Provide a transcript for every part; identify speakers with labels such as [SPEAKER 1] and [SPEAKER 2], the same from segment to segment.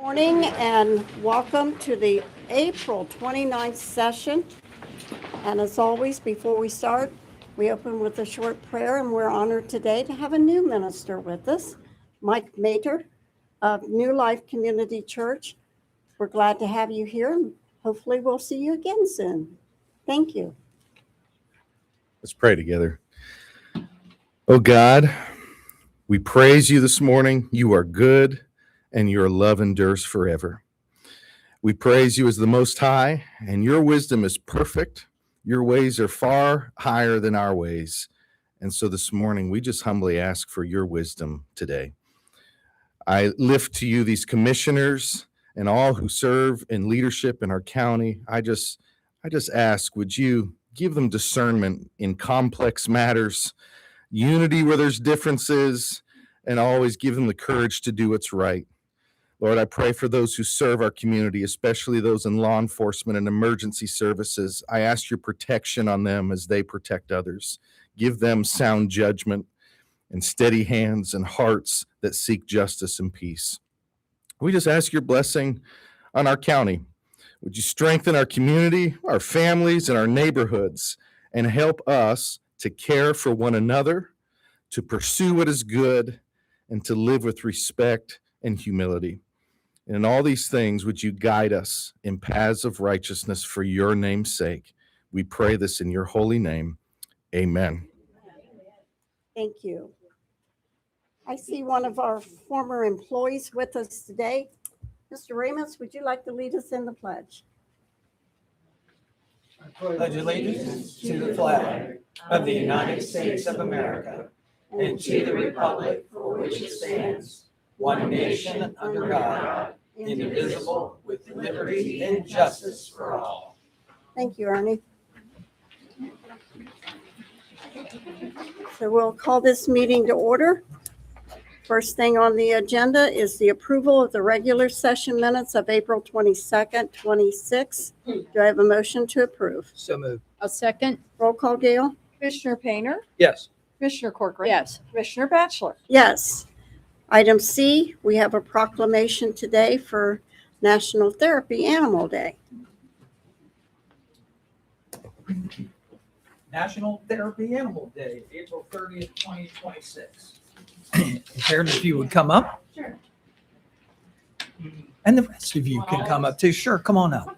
[SPEAKER 1] Morning and welcome to the April 29th session. And as always, before we start, we open with a short prayer, and we're honored today to have a new minister with us, Mike Mater of New Life Community Church. We're glad to have you here, and hopefully we'll see you again soon. Thank you.
[SPEAKER 2] Let's pray together. Oh God, we praise you this morning. You are good, and your love endures forever. We praise you as the Most High, and your wisdom is perfect. Your ways are far higher than our ways. And so this morning, we just humbly ask for your wisdom today. I lift to you these commissioners and all who serve in leadership in our county. I just ask, would you give them discernment in complex matters, unity where there's differences, and always give them the courage to do what's right. Lord, I pray for those who serve our community, especially those in law enforcement and emergency services. I ask your protection on them as they protect others. Give them sound judgment and steady hands and hearts that seek justice and peace. We just ask your blessing on our county. Would you strengthen our community, our families, and our neighborhoods, and help us to care for one another, to pursue what is good, and to live with respect and humility. And in all these things, would you guide us in paths of righteousness for your name's sake? We pray this in your holy name. Amen.
[SPEAKER 1] Thank you. I see one of our former employees with us today. Mr. Ramos, would you like to lead us in the pledge?
[SPEAKER 3] I pledge allegiance to the flag of the United States of America and to the republic for which it stands, one nation under God, indivisible, with liberty and justice for all.
[SPEAKER 1] Thank you, Ernie. So we'll call this meeting to order. First thing on the agenda is the approval of the regular session minutes of April 22nd, 26. Do I have a motion to approve?
[SPEAKER 3] So moved.
[SPEAKER 4] A second.
[SPEAKER 1] Roll call, Gail?
[SPEAKER 5] Commissioner Painter,
[SPEAKER 3] Yes.
[SPEAKER 5] Commissioner Corcoran.
[SPEAKER 4] Yes.
[SPEAKER 5] Commissioner Batchelor.
[SPEAKER 1] Yes. Item C, we have a proclamation today for National Therapy Animal Day.
[SPEAKER 3] National Therapy Animal Day, April 30th, 2026. Aaron, if you would come up.
[SPEAKER 5] Sure.
[SPEAKER 3] And the rest of you can come up too. Sure, come on up.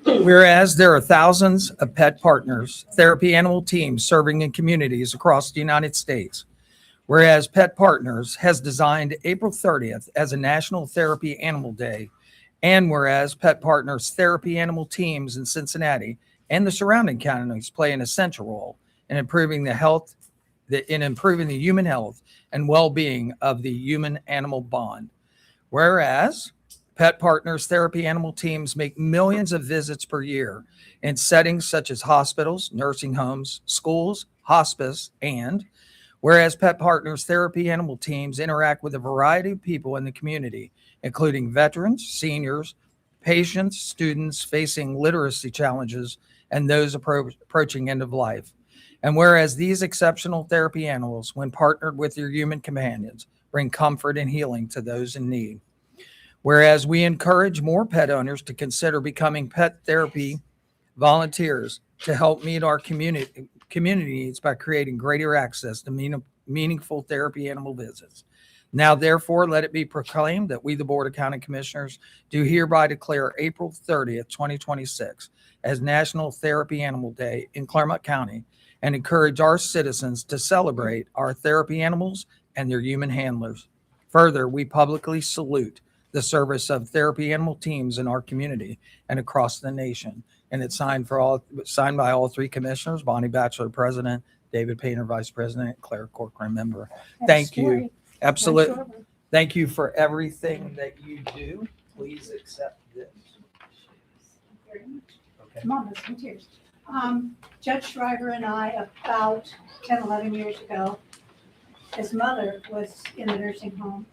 [SPEAKER 3] Whereas there are thousands of pet partners, therapy animal teams serving in communities across the United States. Whereas Pet Partners has designed April 30th as a National Therapy Animal Day. And whereas Pet Partners therapy animal teams in Cincinnati and the surrounding counties play an essential role in improving the human health and well-being of the human-animal bond. Whereas Pet Partners therapy animal teams make millions of visits per year in settings such as hospitals, nursing homes, schools, hospice, and whereas Pet Partners therapy animal teams interact with a variety of people in the community, including veterans, seniors, patients, students facing literacy challenges, and those approaching end of life. And whereas these exceptional therapy animals, when partnered with their human companions, bring comfort and healing to those in need. Whereas we encourage more pet owners to consider becoming pet therapy volunteers to help meet our community needs by creating greater access to meaningful therapy animal visits. Now, therefore, let it be proclaimed that we, the Board of County Commissioners, do hereby declare April 30th, 2026 as National Therapy Animal Day in Clermont County and encourage our citizens to celebrate our therapy animals and their human handlers. Further, we publicly salute the service of therapy animal teams in our community and across the nation. And it's signed by all three commissioners: Bonnie Batchelor, President; David Painter, Vice President; Claire Corcoran, Member. Thank you. Absolutely. Thank you for everything that you do. Please accept this. Okay.
[SPEAKER 6] Come on, let's come tears. Judge Shriver and I, about 10, 11 years ago, his mother was in the nursing home.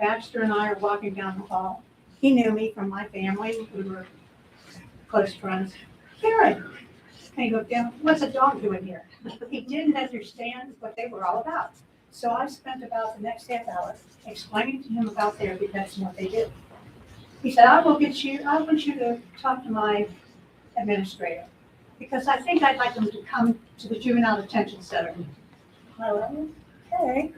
[SPEAKER 6] Baxter and I are walking down the hall. He knew me from my family. We were close friends. Karen, and he looked down, what's a dog doing here? He didn't understand what they were all about. So I spent about the next half hour explaining to him about therapy pets and what they do. He said, I want you to talk to my administrator, because I think I'd like them to come to the juvenile detention center. I went, okay,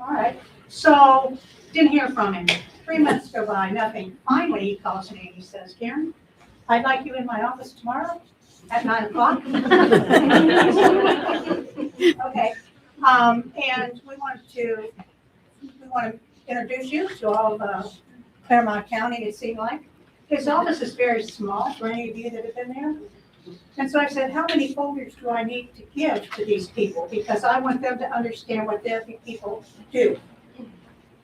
[SPEAKER 6] all right. So, didn't hear from him. 3 months go by, nothing. Finally, he calls me and he says, Karen, I'd like you in my office tomorrow at 9 o'clock. Okay, and we want to introduce you to all of Clermont County, it seemed like. His office is very small for any of you that have been there. And so I said, how many folders do I need to give to these people? Because I want them to understand what therapy people do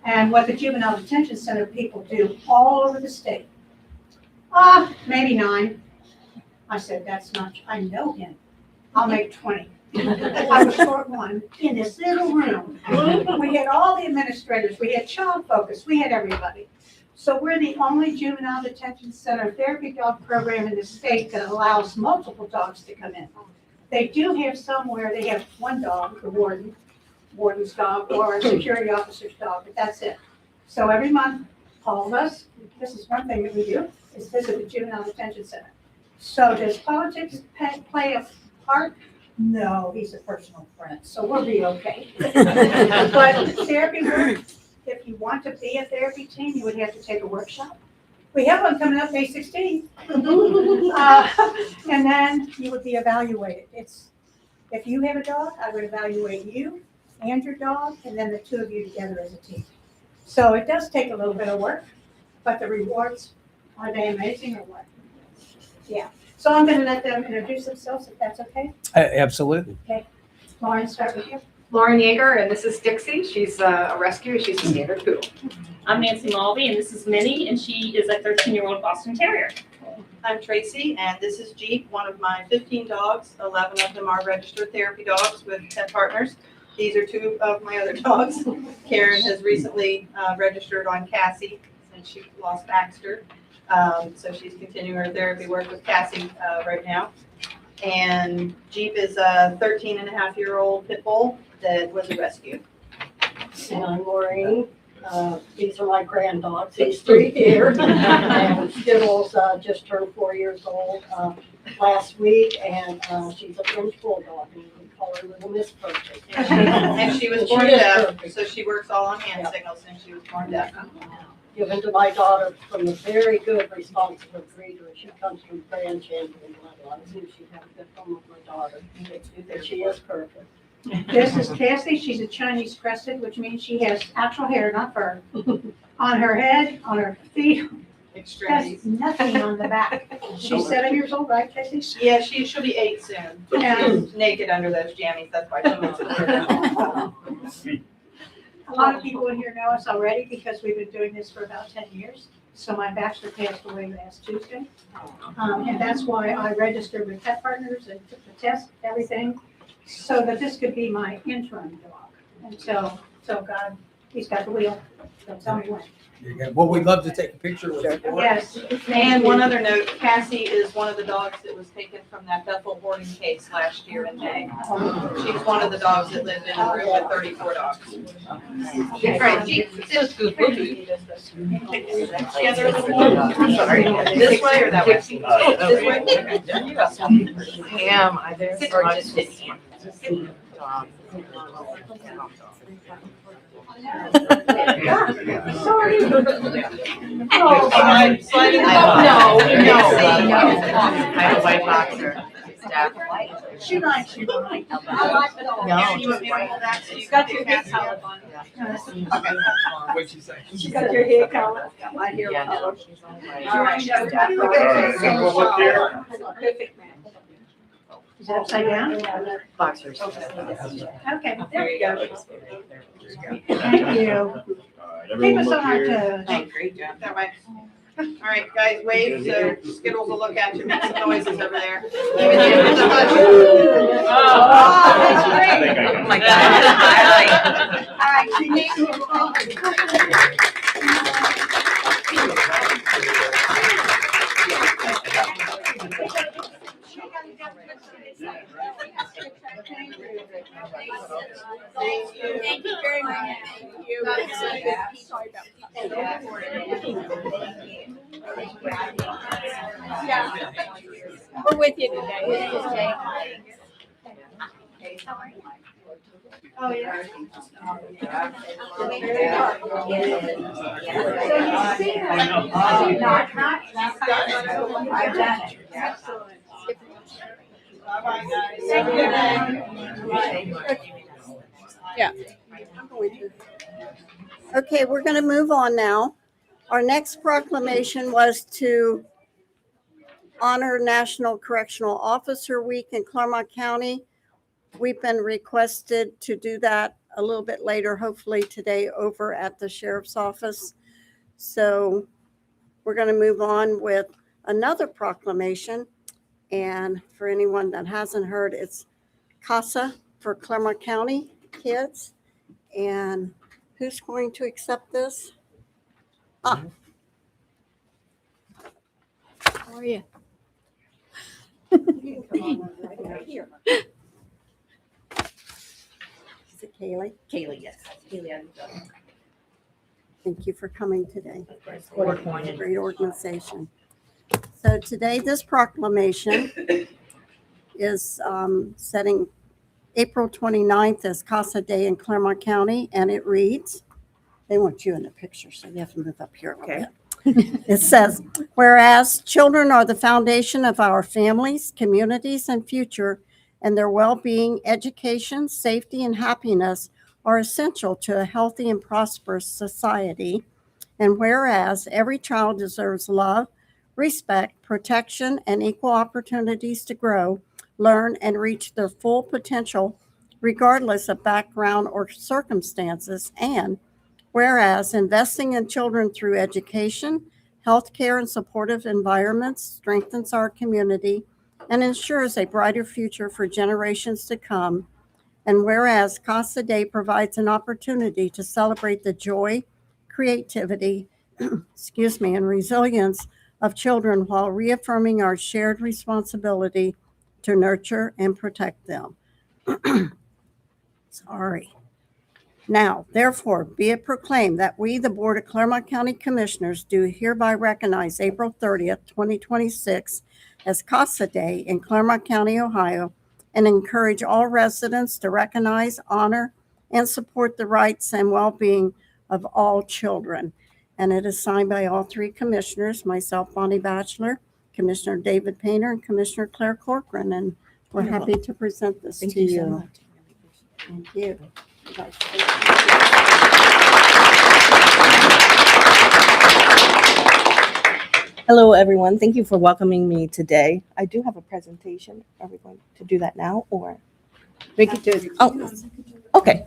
[SPEAKER 6] and what the juvenile detention center people do all over the state. Maybe 9. I said, that's not, I know him. I'll make 20. I was short one in this little room. We had all the administrators, we had child focus, we had everybody. So we're the only juvenile detention center therapy dog program in the state that allows multiple dogs to come in. They do have somewhere, they have one dog, the warden's dog, or a security officer's dog, but that's it. So every month, all of us, this is one thing that we do, is visit the juvenile detention center. So does politics play a part? No, he's a personal friend, so we'll be okay. But therapy work, if you want to be a therapy team, you would have to take a workshop. We have one coming up May 16th. And then you would be evaluated. If you have a dog, I would evaluate you and your dog, and then the two of you together as a team. So it does take a little bit of work, but the rewards, are they amazing or what? Yeah. So I'm going to let them introduce themselves, if that's okay.
[SPEAKER 3] Absolutely.
[SPEAKER 6] Lauren, start with you.
[SPEAKER 4] Lauren Yeager, and this is Dixie. She's a rescue. She's a standard poodle.
[SPEAKER 7] I'm Nancy Mulvey, and this is Minnie, and she is a 13-year-old Boston Terrier.
[SPEAKER 8] I'm Tracy, and this is Jeep, one of my 15 dogs. 11 of them are registered therapy dogs with pet partners. These are 2 of my other dogs. Karen has recently registered on Cassie since she lost Baxter. So she's continuing her therapy work with Cassie right now. And Jeep is a 13-and-a-half-year-old pit bull that was a rescue.
[SPEAKER 9] And I'm Maureen. These are my grand dogs. These 3 here. And Skittles just turned 4 years old last week, and she's a French bulldog, and we call her Little Miss Perfect.
[SPEAKER 8] And she was born
[SPEAKER 9] She is
[SPEAKER 8] deaf,
[SPEAKER 9] perfect.
[SPEAKER 8] so she works all on hand
[SPEAKER 9] Yeah.
[SPEAKER 8] signals since she was born deaf.
[SPEAKER 9] Given to my daughter from a very good, responsible breeder, and she comes from Grand Champion bloodlines, and she had a good home with my daughter. And she is perfect.
[SPEAKER 6] This is Cassie. She's a Chinese crested, which means she has actual hair, not fur, on her head, on her feet.
[SPEAKER 8] Extremities.
[SPEAKER 6] Has nothing on the back. She's 7 years old, right, Cassie?
[SPEAKER 8] Yeah, she'll be 8 soon. She's naked under those jammies. That's why she wants to wear them.
[SPEAKER 6] A lot of people in here know us already because we've been doing this for about 10 years. So my bachelor passed away last Tuesday. And that's why I registered with Pet Partners and took the test, everything, so that this could be my interim dog. And so God, he's got the wheel. So tell me when.
[SPEAKER 3] Well, we'd love to take a picture with you.
[SPEAKER 6] Yes.
[SPEAKER 8] And one other note, Cassie is one of the dogs that was taken from that Bethel boarding case last year in May. She's one of the dogs that lived in a room with 34 dogs.
[SPEAKER 4] That's right. Just good.
[SPEAKER 8] Together a little more. I'm sorry. This way or that way? This way?
[SPEAKER 4] Am I there? Or just
[SPEAKER 6] Sorry.
[SPEAKER 8] Oh, sliding.
[SPEAKER 4] No.
[SPEAKER 8] I
[SPEAKER 4] have a white boxer.
[SPEAKER 6] She likes you. I like it all.
[SPEAKER 4] No,
[SPEAKER 8] You want me to hold that so you
[SPEAKER 6] Got
[SPEAKER 8] can
[SPEAKER 6] your
[SPEAKER 8] do
[SPEAKER 6] hair
[SPEAKER 8] Cassie?
[SPEAKER 6] color on.
[SPEAKER 3] What'd she say?
[SPEAKER 6] She's got your hair color.
[SPEAKER 9] My hair
[SPEAKER 4] Yeah,
[SPEAKER 9] color.
[SPEAKER 4] no, she's on
[SPEAKER 6] All right. Perfect, man. Is it upside down?
[SPEAKER 4] boxers.
[SPEAKER 6] Okay, there we go. Thank you. People so hard to.
[SPEAKER 8] Great job. That way. All right, guys, wave so Skittles will look at you, make some noises over there. Even if it's a bunch.
[SPEAKER 6] Oh, that's great.
[SPEAKER 4] Oh my God.
[SPEAKER 6] All right, she needs to.
[SPEAKER 5] We're with you today.
[SPEAKER 6] Oh, yeah. I've done it. Excellent.
[SPEAKER 1] Okay, we're going to move on now. Our next proclamation was to honor National Correctional Officer Week in Clermont County. We've been requested to do that a little bit later, hopefully today, over at the sheriff's office. So we're going to move on with another proclamation. And for anyone that hasn't heard, it's CASA for Clermont County kids. And who's going to accept this? Ah.
[SPEAKER 5] How are you?
[SPEAKER 1] You can come on right here. Is it Kaylee?
[SPEAKER 10] Kaylee, yes. Kaylee,
[SPEAKER 1] Thank you for coming today.
[SPEAKER 10] court appointed.
[SPEAKER 1] Great organization. So today, this proclamation is setting April 29th as CASA Day in Clermont County, and it reads, they want you in the picture, so you have to move up here a little bit. It says, whereas children are the foundation of our families, communities, and future, and their well-being, education, safety, and happiness are essential to a healthy and prosperous society. And whereas every child deserves love, respect, protection, and equal opportunities to grow, learn, and reach their full potential, regardless of background or circumstances. And whereas investing in children through education, healthcare, and supportive environments strengthens our community and ensures a brighter future for generations to come. And whereas CASA Day provides an opportunity to celebrate the joy, creativity, and resilience of children while reaffirming our shared responsibility to nurture and protect them. Sorry. Now, therefore, be it proclaimed that we, the Board of Clermont County Commissioners, do hereby recognize April 30th, 2026 as CASA Day in Clermont County, Ohio, and encourage all residents to recognize, honor, and support the rights and well-being of all children. And it is signed by all three commissioners, myself, Bonnie Batchelor, Commissioner David Painter, and Commissioner Claire Corcoran. And we're happy to present this to you.
[SPEAKER 10] So much.
[SPEAKER 1] Thank you.
[SPEAKER 10] Hello, everyone. Thank you for welcoming me today. I do have a presentation. Are we going to do that now or?
[SPEAKER 5] We could do it.
[SPEAKER 10] Oh, okay.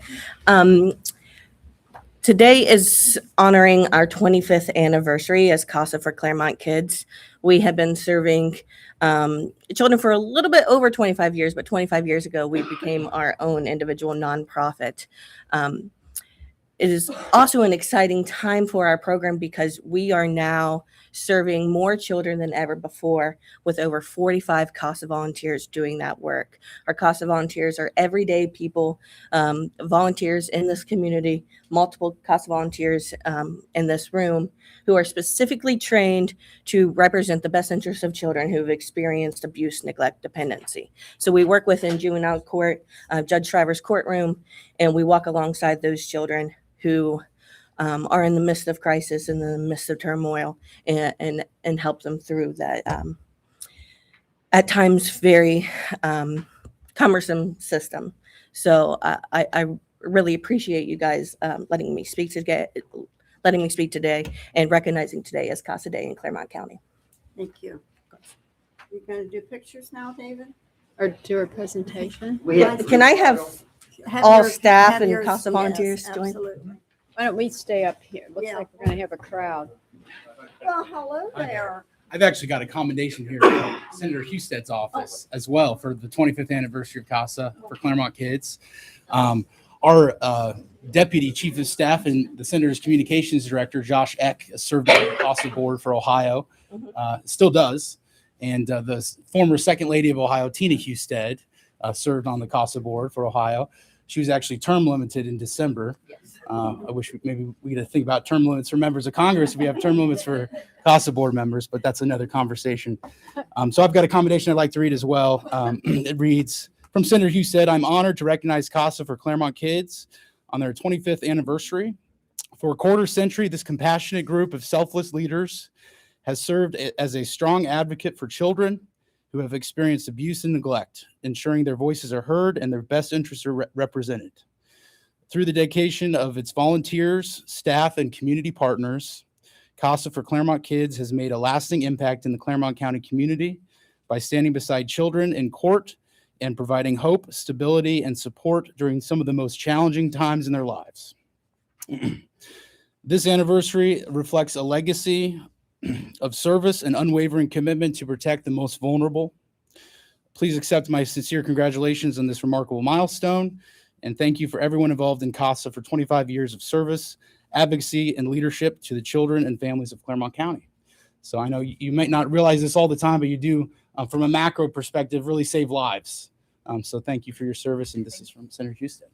[SPEAKER 10] Today is honoring our 25th anniversary as CASA for Clermont Kids. We have been serving children for a little bit over 25 years, but 25 years ago, we became our own individual nonprofit. It is also an exciting time for our program because we are now serving more children than ever before with over 45 CASA volunteers doing that work. Our CASA volunteers are everyday people, volunteers in this community, multiple CASA volunteers in this room who are specifically trained to represent the best interests of children who have experienced abuse, neglect, dependency. So we work within juvenile court, Judge Shriver's courtroom, and we walk alongside those children who are in the midst of crisis, in the midst of turmoil, and help them through that at times very cumbersome system. So I really appreciate you guys letting me speak today and recognizing today as CASA Day in Clermont County.
[SPEAKER 1] Thank you. You're going to do pictures now, David?
[SPEAKER 5] Or do a presentation.
[SPEAKER 10] Can I have all staff and CASA volunteers join?
[SPEAKER 1] Absolutely.
[SPEAKER 5] Why don't we stay up here? Looks
[SPEAKER 1] Yeah.
[SPEAKER 5] like we're going to have a crowd.
[SPEAKER 1] Well, hello there.
[SPEAKER 11] I've actually got a commendation here from Senator Husted's office as well for the 25th anniversary of CASA for Clermont Kids. Our Deputy Chief of Staff and the Senator's Communications Director, Josh Eck, served on the CASA board for Ohio, still does. And the former Second Lady of Ohio, Tina Husted, served on the CASA board for Ohio. She was actually term limited in December. I wish maybe we could think about term limits for members of Congress. We have term limits for CASA board members, but that's another conversation. So I've got a combination I'd like to read as well. It reads, from Senator Husted, I'm honored to recognize CASA for Clermont Kids on their 25th anniversary. For a quarter century, this compassionate group of selfless leaders has served as a strong advocate for children who have experienced abuse and neglect, ensuring their voices are heard and their best interests are represented. Through the dedication of its volunteers, staff, and community partners, CASA for Clermont Kids has made a lasting impact in the Clermont County community by standing beside children in court and providing hope, stability, and support during some of the most challenging times in their lives. This anniversary reflects a legacy of service and unwavering commitment to protect the most vulnerable. Please accept my sincere congratulations on this remarkable milestone, and thank you for everyone involved in CASA for 25 years of service, advocacy, and leadership to the children and families of Clermont County. So I know you might not realize this all the time, but you do, from a macro perspective, really save lives. So thank you for your service, and this is from Senator Husted.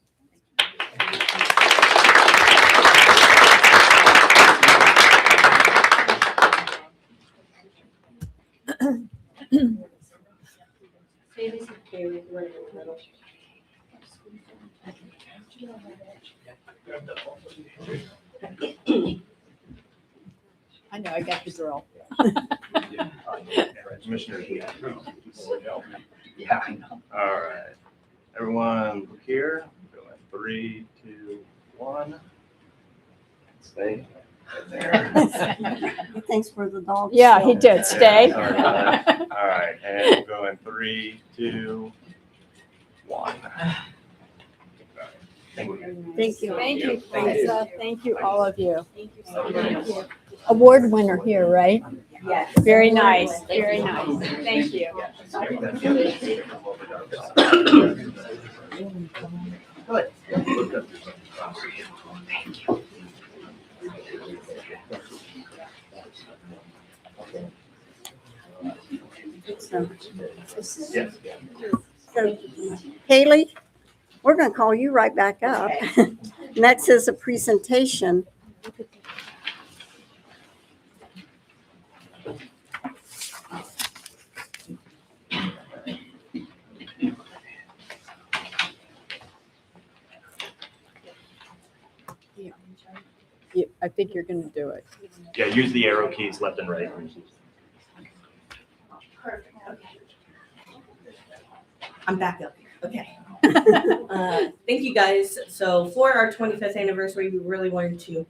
[SPEAKER 5] I know, I got the drill.
[SPEAKER 12] Commissioner. Yeah, I know. All right. Everyone look here. Go in 3, 2, 1. Stay right there.
[SPEAKER 1] Thanks for the dog.
[SPEAKER 5] Yeah, he did. Stay.
[SPEAKER 12] Sorry about that. All right. And we'll go in 3, 2, 1. Thank you.
[SPEAKER 1] Thank you.
[SPEAKER 5] Thank you,
[SPEAKER 12] Thank you.
[SPEAKER 5] CASA. Thank you, all of you. Thank you. Award winner here, right?
[SPEAKER 10] Yes.
[SPEAKER 5] Very nice, very nice. Thank you.
[SPEAKER 12] Yes.
[SPEAKER 1] So, Haley, we're going to call you right back up. Next is a presentation.
[SPEAKER 5] I think you're going to do it.
[SPEAKER 12] Yeah, use the arrow keys left and right.
[SPEAKER 10] I'm back up here. Okay. Thank you guys. So for our 25th anniversary, we really wanted to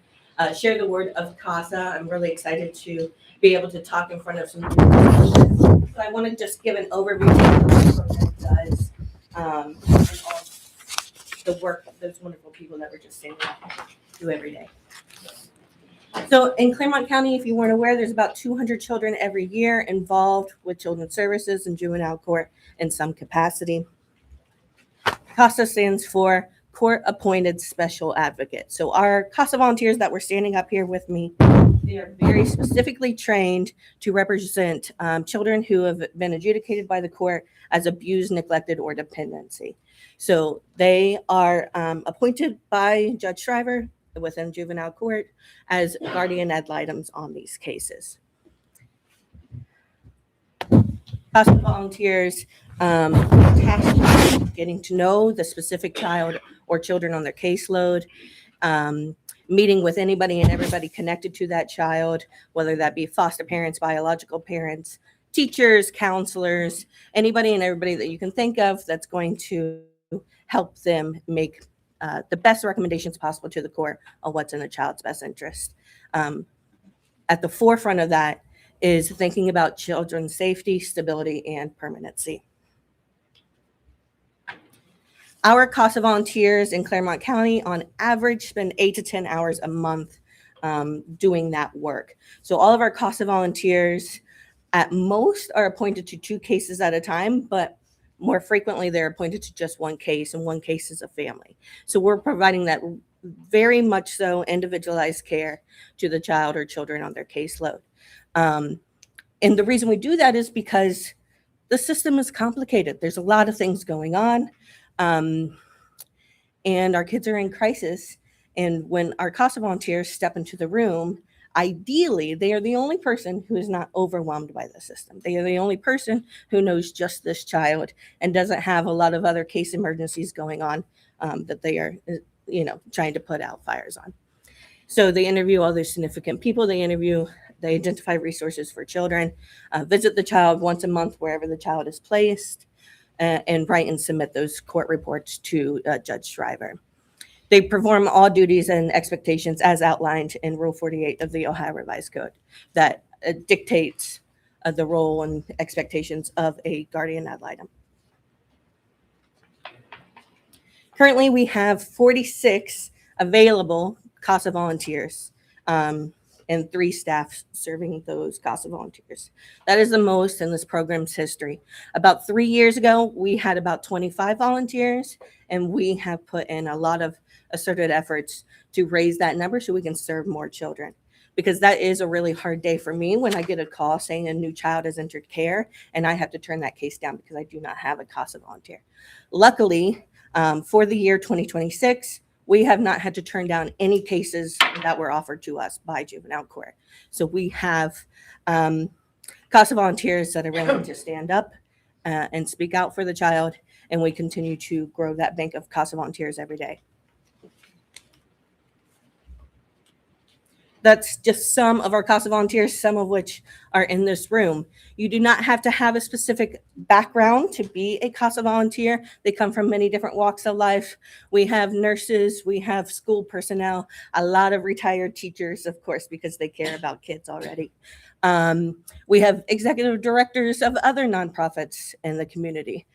[SPEAKER 10] share the word of CASA. I'm really excited to be able to talk in front of some. So I want to just give an overview of what the program does and all the work that those wonderful people that were just saying do every day. So in Clermont County, if you weren't aware, there's about 200 children every year involved with children's services and juvenile court in some capacity. CASA stands for Court Appointed Special Advocate. So our CASA volunteers that were standing up here with me, they are very specifically trained to represent children who have been adjudicated by the court as abused, neglected, or dependency. So they are appointed by Judge Shriver within juvenile court as guardian ad litem on these cases. CASA volunteers tasked with getting to know the specific child or children on their caseload, meeting with anybody and everybody connected to that child, whether that be foster parents, biological parents, teachers, counselors, anybody and everybody that you can think of that's going to help them make the best recommendations possible to the court on what's in the child's best interest. At the forefront of that is thinking about children's safety, stability, and permanency. Our CASA volunteers in Clermont County on average spend 8 to 10 hours a month doing that work. So all of our CASA volunteers at most are appointed to 2 cases at a time, but more frequently they're appointed to just 1 case, and 1 case is a family. So we're providing that very much so individualized care to the child or children on their caseload. And the reason we do that is because the system is complicated. There's a lot of things going on, and our kids are in crisis, And when our CASA volunteers step into the room, ideally, they are the only person who is not overwhelmed by the system. They are the only person who knows just this child and doesn't have a lot of other case emergencies going on that they are, trying to put out fires on. So they interview all those significant people. They identify resources for children, visit the child once a month wherever the child is placed, and write and submit those court reports to Judge Shriver. They perform all duties and expectations as outlined in Rule 48 of the Ohio Revised Code that dictates the role and expectations of a guardian ad litem. Currently, we have 46 available CASA volunteers and 3 staff serving those CASA volunteers. That is the most in this program's history. About 3 years ago, we had about 25 volunteers, and we have put in a lot of asserted efforts to raise that number so we can serve more children. Because that is a really hard day for me when I get a call saying a new child has entered care, and I have to turn that case down because I do not have a CASA volunteer. Luckily, for the year 2026, we have not had to turn down any cases that were offered to us by juvenile court. So we have CASA volunteers that are willing to stand up and speak out for the child, and we continue to grow that bank of CASA volunteers every day. That's just some of our CASA volunteers, some of which are in this room. You do not have to have a specific background to be a CASA volunteer. They come from many different walks of life. We have nurses, we have school personnel, a lot of retired teachers, of course, because they care about kids already. We have executive directors of other nonprofits in the community.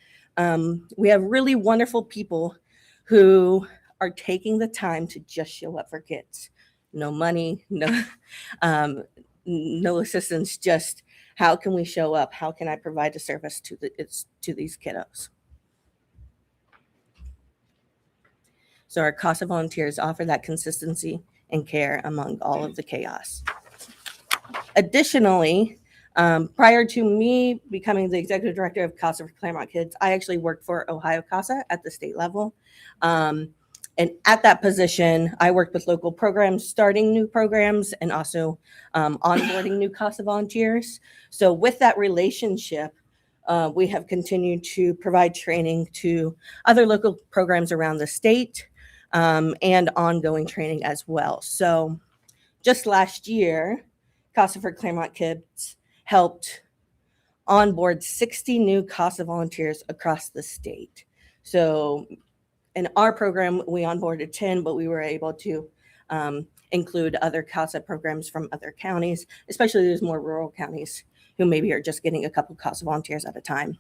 [SPEAKER 10] We have really wonderful people who are taking the time to just show up for kids. No money, no assistance, just how can we show up? How can I provide a service to these kiddos? So our CASA volunteers offer that consistency and care among all of the chaos. Additionally, prior to me becoming the executive director of CASA for Clermont Kids, I actually worked for Ohio CASA at the state level. And at that position, I worked with local programs, starting new programs, and also onboarding new CASA volunteers. So with that relationship, we have continued to provide training to other local programs around the state and ongoing training as well. So just last year, CASA for Clermont Kids helped onboard 60 new CASA volunteers across the state. So in our program, we onboarded 10, but we were able to include other CASA programs from other counties, especially those more rural counties who maybe are just getting a couple CASA volunteers at a time.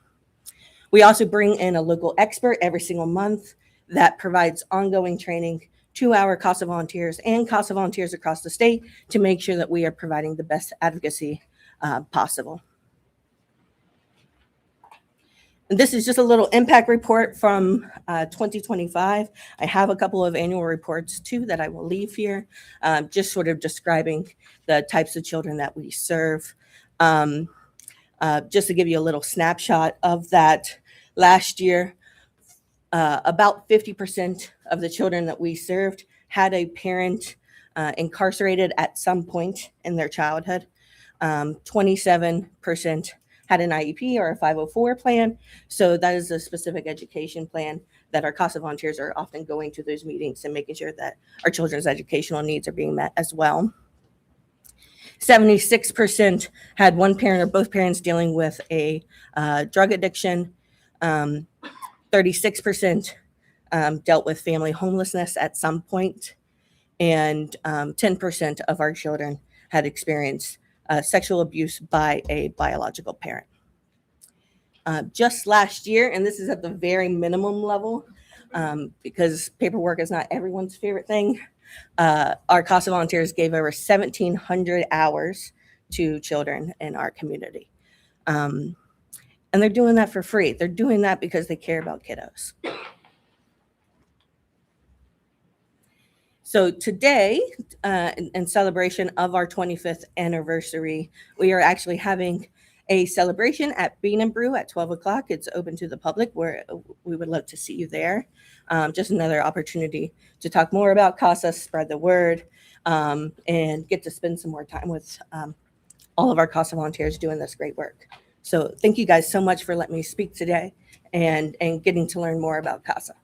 [SPEAKER 10] We also bring in a local expert every single month that provides ongoing training to our CASA volunteers and CASA volunteers across the state to make sure that we are providing the best advocacy possible. And this is just a little impact report from 2025. I have a couple of annual reports too that I will leave here, just sort of describing the types of children that we serve. Just to give you a little snapshot of that, last year, about 50% of the children that we served had a parent incarcerated at some point in their childhood. 27% had an IEP or a 504 plan. So that is a specific education plan that our CASA volunteers are often going to those meetings and making sure that our children's educational needs are being met as well. 76% had one parent or both parents dealing with a drug addiction. 36% dealt with family homelessness at some point. And 10% of our children had experienced sexual abuse by a biological parent. Just last year, and this is at the very minimum level, because paperwork is not everyone's favorite thing, our CASA volunteers gave over 1,700 hours to children in our community. And they're doing that for free. They're doing that because they care about kiddos. So today, in celebration of our 25th anniversary, we are actually having a celebration at Bean and Brew at 12 o'clock. It's open to the public, where we would love to see you there. Just another opportunity to talk more about CASA, spread the word, and get to spend some more time with all of our CASA volunteers doing this great work. So thank you guys so much for letting me speak today and getting to learn more about CASA.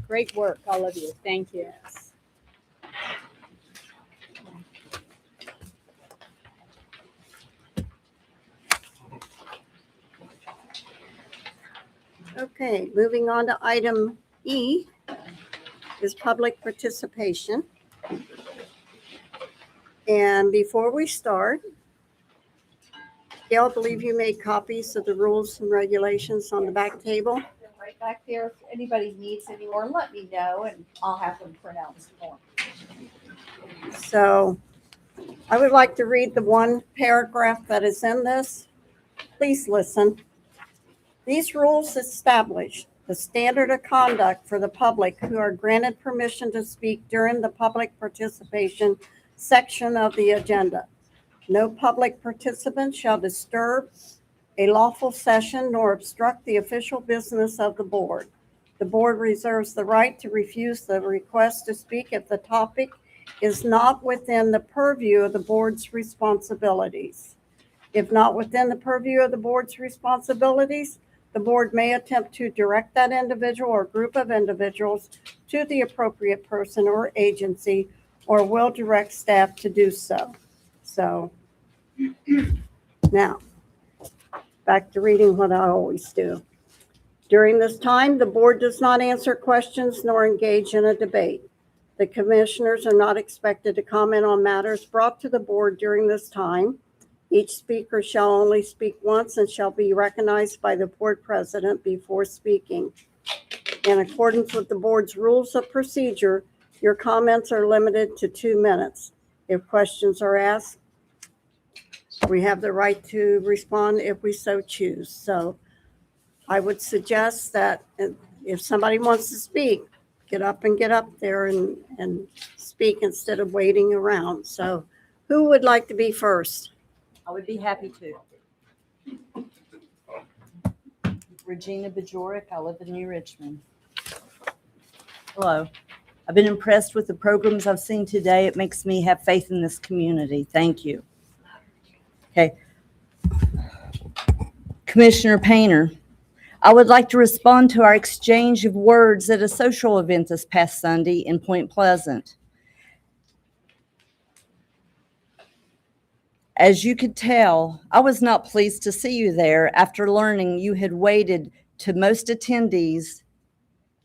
[SPEAKER 5] Great work, all of you. Thank you.
[SPEAKER 1] Okay, moving on to item E is public participation. And before we start, Gail, I believe you made copies of the rules and regulations on the back table.
[SPEAKER 13] Right back there. If anybody needs any more, let me know and I'll have them print out some more.
[SPEAKER 1] So I would like to read the one paragraph that is in this. Please listen. These rules establish the standard of conduct for the public who are granted permission to speak during the public participation section of the agenda. No public participant shall disturb a lawful session nor obstruct the official business of the board. The board reserves the right to refuse the request to speak if the topic is not within the purview of the board's responsibilities. If not within the purview of the board's responsibilities, the board may attempt to direct that individual or group of individuals to the appropriate person or agency, or will direct staff to do so. So now, back to reading what I always do. During this time, the board does not answer questions nor engage in a debate. The commissioners are not expected to comment on matters brought to the board during this time. Each speaker shall only speak once and shall be recognized by the board president before speaking. In accordance with the board's rules of procedure, your comments are limited to 2 minutes. If questions are asked, we have the right to respond if we so choose. So I would suggest that if somebody wants to speak, get up there and speak instead of waiting around. So who would like to be first?
[SPEAKER 13] I would be happy to. Regina Bajorek, I live in New Richmond. Hello. I've been impressed with the programs I've seen today. It makes me have faith in this community. Thank you. Okay. Commissioner Painter, I would like to respond to our exchange of words at a social event this past Sunday in Point Pleasant. As you could tell, I was not pleased to see you there after learning you had waited for most attendees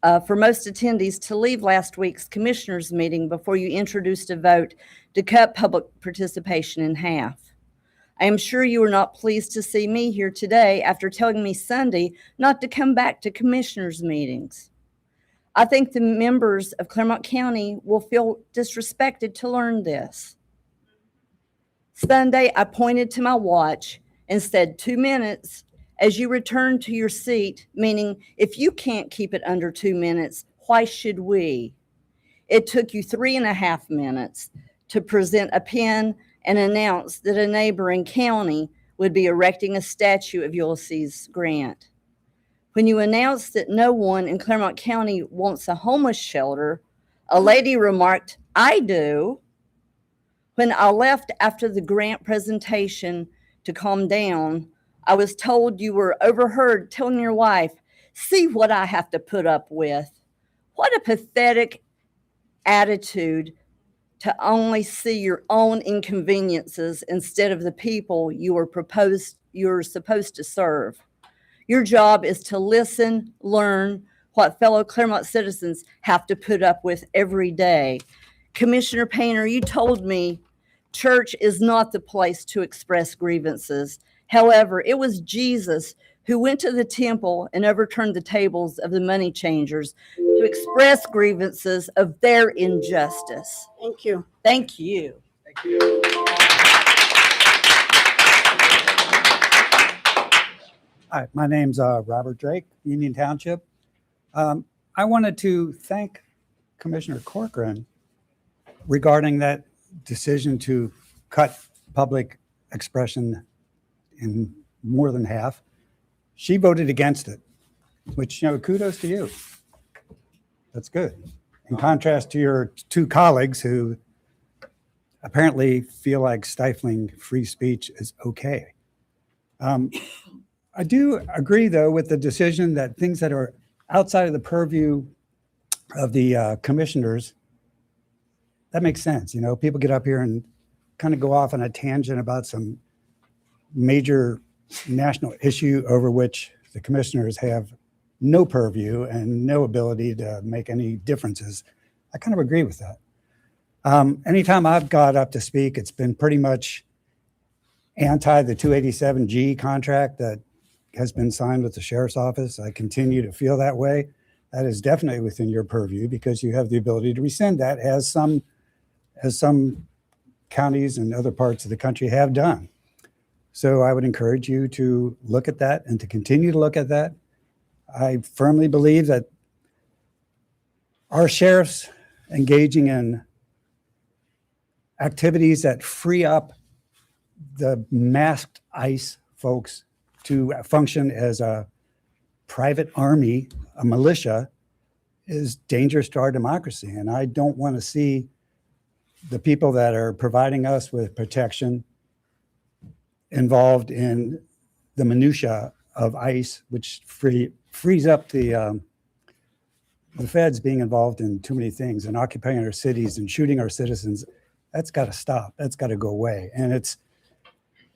[SPEAKER 13] to leave last week's commissioners meeting before you introduced a vote to cut public participation in half. I am sure you were not pleased to see me here today after telling me Sunday not to come back to commissioners meetings. I think the members of Clermont County will feel disrespected to learn this. Sunday, I pointed to my watch and said 2 minutes as you returned to your seat, meaning if you can't keep it under 2 minutes, why should we? It took you 3.5 minutes to present a pen and announce that a neighboring county would be erecting a statue of Ulysses Grant. When you announced that no one in Clermont County wants a homeless shelter, a lady remarked, "I do." When I left after the grant presentation to calm down, I was told you were overheard telling your wife, "See what I have to put up with." What a pathetic attitude to only see your own inconveniences instead of the people you're supposed to serve. Your job is to listen, learn what fellow Clermont citizens have to put up with every day. Commissioner Painter, you told me church is not the place to express grievances. However, it was Jesus who went to the temple and overturned the tables of the money changers to express grievances of their injustice.
[SPEAKER 1] Thank you.
[SPEAKER 13] Thank you.
[SPEAKER 11] Thank you.
[SPEAKER 14] Hi, my name's Robert Drake, Union Township. I wanted to thank Commissioner Corcoran regarding that decision to cut public expression in more than half. She voted against it, which, kudos to you. That's good. In contrast to your two colleagues who apparently feel like stifling free speech is okay. I do agree, though, with the decision that things that are outside of the purview of the commissioners, that makes sense. People get up here and kind of go off on a tangent about some major national issue over which the commissioners have no purview and no ability to make any differences. I kind of agree with that. Anytime I've got up to speak, it's been pretty much anti the 287G contract that has been signed with the sheriff's office. I continue to feel that way. That is definitely within your purview because you have the ability to rescind that, as some counties and other parts of the country have done. So I would encourage you to look at that and to continue to look at that. I firmly believe that our sheriffs engaging in activities that free up the masked ICE folks to function as a private army, a militia, is dangerous to our democracy. And I don't want to see the people that are providing us with protection involved in the minutia of ICE, which frees up the feds being involved in too many things and occupying our cities and shooting our citizens. That's got to stop. That's got to go away. And it's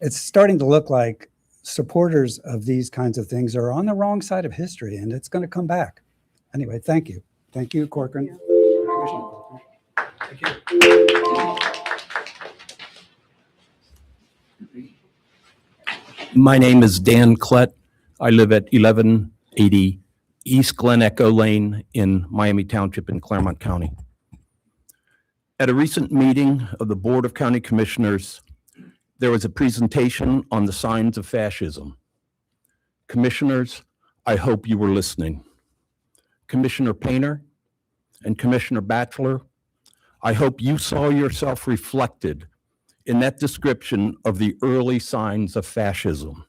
[SPEAKER 14] starting to look like supporters of these kinds of things are on the wrong side of history, and it's going to come back. Anyway, thank you. Thank you, Corcoran. Commissioner Corcoran.
[SPEAKER 15] My name is Dan Klett. I live at 1180 East Glen Echo Lane in Miami Township in Clermont County. At a recent meeting of the Board of County Commissioners, there was a presentation on the signs of fascism. Commissioners, I hope you were listening. Commissioner Painter and Commissioner Batchelor, I hope you saw yourself reflected in that description of the early signs of fascism.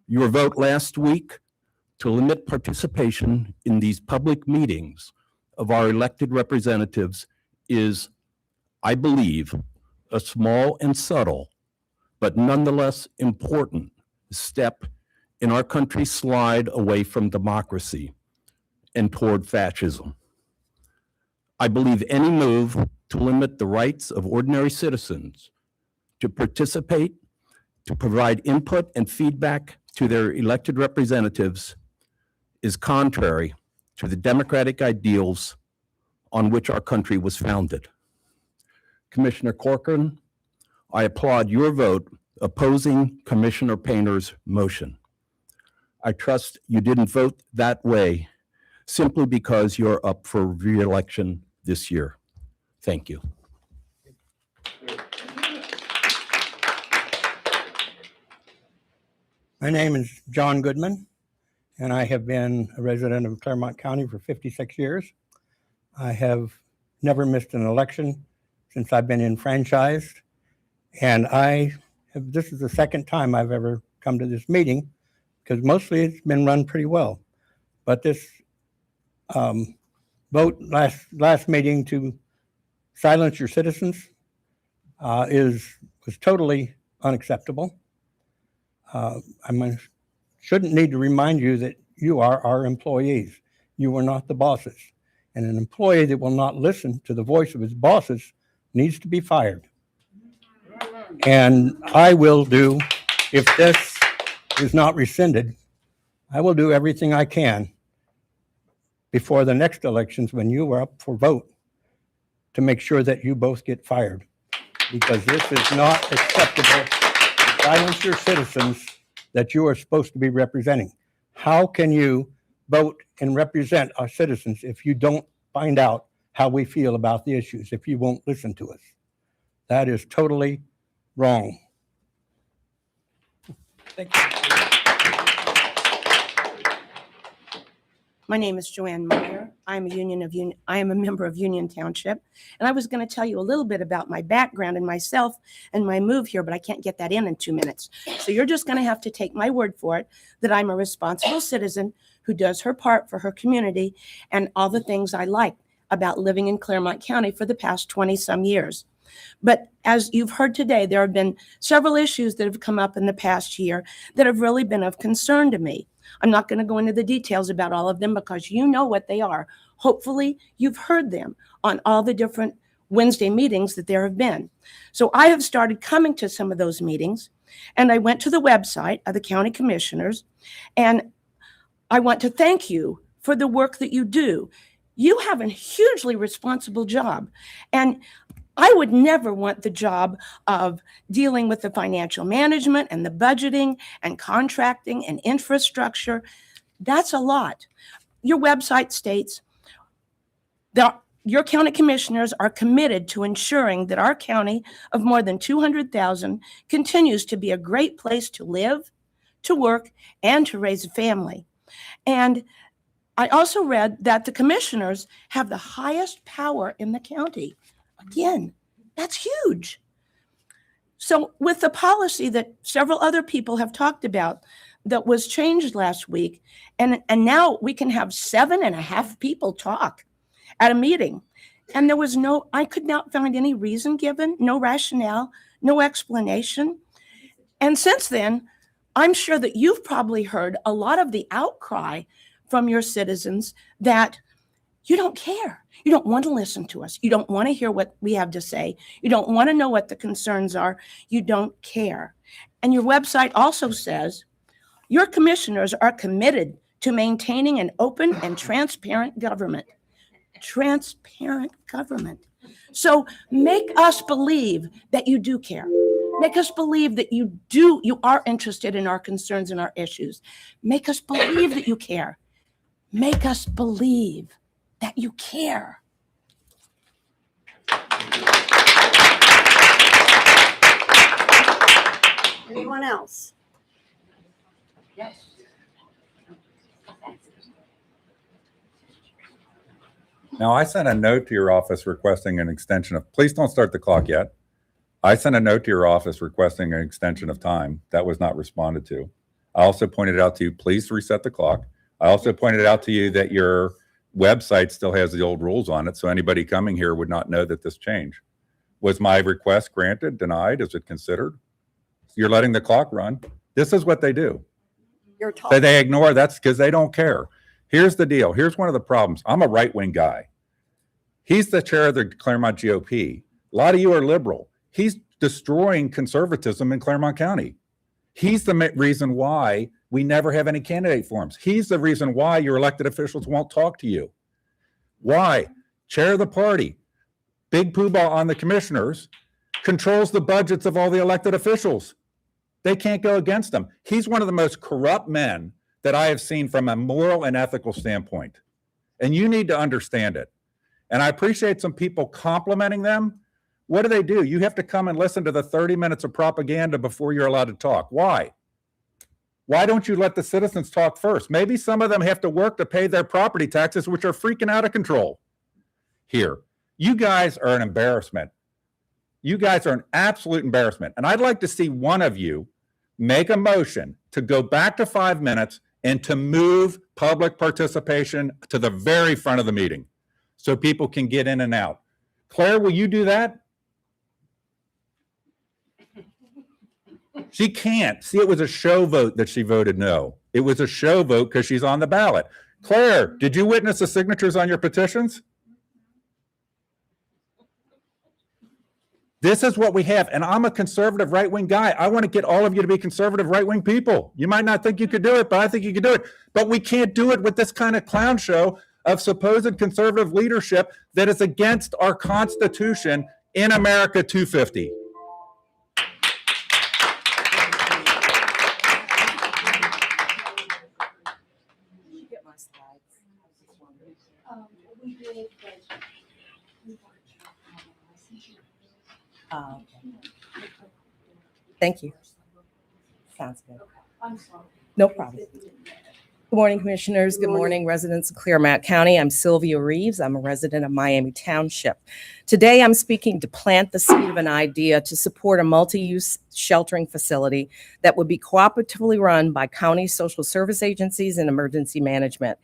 [SPEAKER 15] Your vote last week to limit participation in these public meetings of our elected representatives is, I believe, a small and subtle, but nonetheless important step in our country's slide away from democracy and toward fascism. I believe any move to limit the rights of ordinary citizens to participate, to provide input and feedback to their elected representatives is contrary to the democratic ideals on which our country was founded. Commissioner Corcoran, I applaud your vote opposing Commissioner Painter's motion. I trust you didn't vote that way simply because you're up for re-election this year. Thank you.
[SPEAKER 16] My name is John Goodman, and I have been a resident of Clermont County for 56 years. I have never missed an election since I've been enfranchised, and this is the second time I've ever come to this meeting because mostly it's been run pretty well. But this vote last meeting to silence your citizens was totally unacceptable. Shouldn't need to remind you that you are our employees. You are not the bosses. And an employee that will not listen to the voice of his bosses needs to be fired. And I will do, if this is not rescinded, I will do everything I can before the next elections when you are up for vote to make sure that you both get fired. Because this is not acceptable to silence your citizens that you are supposed to be representing. How can you vote and represent our citizens if you don't find out how we feel about the issues, if you won't listen to us? That is totally wrong.
[SPEAKER 3] Thank you.
[SPEAKER 17] My name is Joanne Meyer. I am a member of Union Township, and I was going to tell you a little bit about my background and myself and my move here, but I can't get that in 2 minutes. So you're just going to have to take my word for it that I'm a responsible citizen who does her part for her community and all the things I like about living in Clermont County for the past 20-some years. But as you've heard today, there have been several issues that have come up in the past year that have really been of concern to me. I'm not going to go into the details about all of them because you know what they are. Hopefully, you've heard them on all the different Wednesday meetings that there have been. So I have started coming to some of those meetings, and I went to the website of the county commissioners, and I want to thank you for the work that you do. You have a hugely responsible job, and I would never want the job of dealing with the financial management and the budgeting and contracting and infrastructure. That's a lot. Your website states that your county commissioners are committed to ensuring that our county of more than 200,000 continues to be a great place to live, to work, and to raise a family. And I also read that the commissioners have the highest power in the county. Again, that's huge. So with the policy that several other people have talked about that was changed last week, and now we can have 7.5 people talk at a meeting. And I could not find any reason given, no rationale, no explanation. And since then, I'm sure that you've probably heard a lot of the outcry from your citizens that you don't care. You don't want to listen to us. You don't want to hear what we have to say. You don't want to know what the concerns are. You don't care. And your website also says your commissioners are committed to maintaining an open and transparent government. Transparent government. So make us believe that you do care. Make us believe that you are interested in our concerns and our issues. Make us believe that you care. Make us believe that you care.
[SPEAKER 1] Anyone else?
[SPEAKER 17] Yes.
[SPEAKER 18] Now, I sent a note to your office requesting an extension of, please don't start the clock yet. I sent a note to your office requesting an extension of time. That was not responded to. I also pointed out to you, please reset the clock. I also pointed out to you that your website still has the old rules on it, so anybody coming here would not know that this changed. Was my request granted, denied? Is it considered? You're letting the clock run. This is what they do.
[SPEAKER 1] You're talking.
[SPEAKER 18] So they ignore. That's because they don't care. Here's the deal. Here's one of the problems. I'm a right-wing guy. He's the chair of the Clermont GOP. A lot of you are liberal. He's destroying conservatism in Clermont County. He's the reason why we never have any candidate forums. He's the reason why your elected officials won't talk to you. Why? Chair of the party, big poobah on the commissioners, controls the budgets of all the elected officials. They can't go against them. He's one of the most corrupt men that I have seen from a moral and ethical standpoint. And you need to understand it. And I appreciate some people complimenting them. What do? You have to come and listen to the 30 minutes of propaganda before you're allowed to talk. Why? Why don't you let the citizens talk first? Maybe some of them have to work to pay their property taxes, which are freaking out of control here. You guys are an embarrassment. You guys are an absolute embarrassment. And I'd like to see one of you make a motion to go back to 5 minutes and to move public participation to the very front of the meeting so people can get in and out. Claire, will you do that? She can't. See, it was a show vote that she voted no. It was a show vote because she's on the ballot. Claire, did you witness the signatures on your petitions? This is what we have. And I'm a conservative right-wing guy. I want to get all of you to be conservative right-wing people. You might not think you could do it, but I think you could do it. But we can't do it with this kind of clown show of supposed conservative leadership that is against our Constitution in America 250.
[SPEAKER 19] Thank you. Sounds good.
[SPEAKER 6] I'm sorry.
[SPEAKER 19] No problem. Good morning, Commissioners. Good morning, residents of Clermont County. I'm Sylvia Reeves. I'm a resident of Miami Township. Today, I'm speaking to plant the seed of an idea to support a multi-use sheltering facility that would be cooperatively run by county social service agencies and emergency management.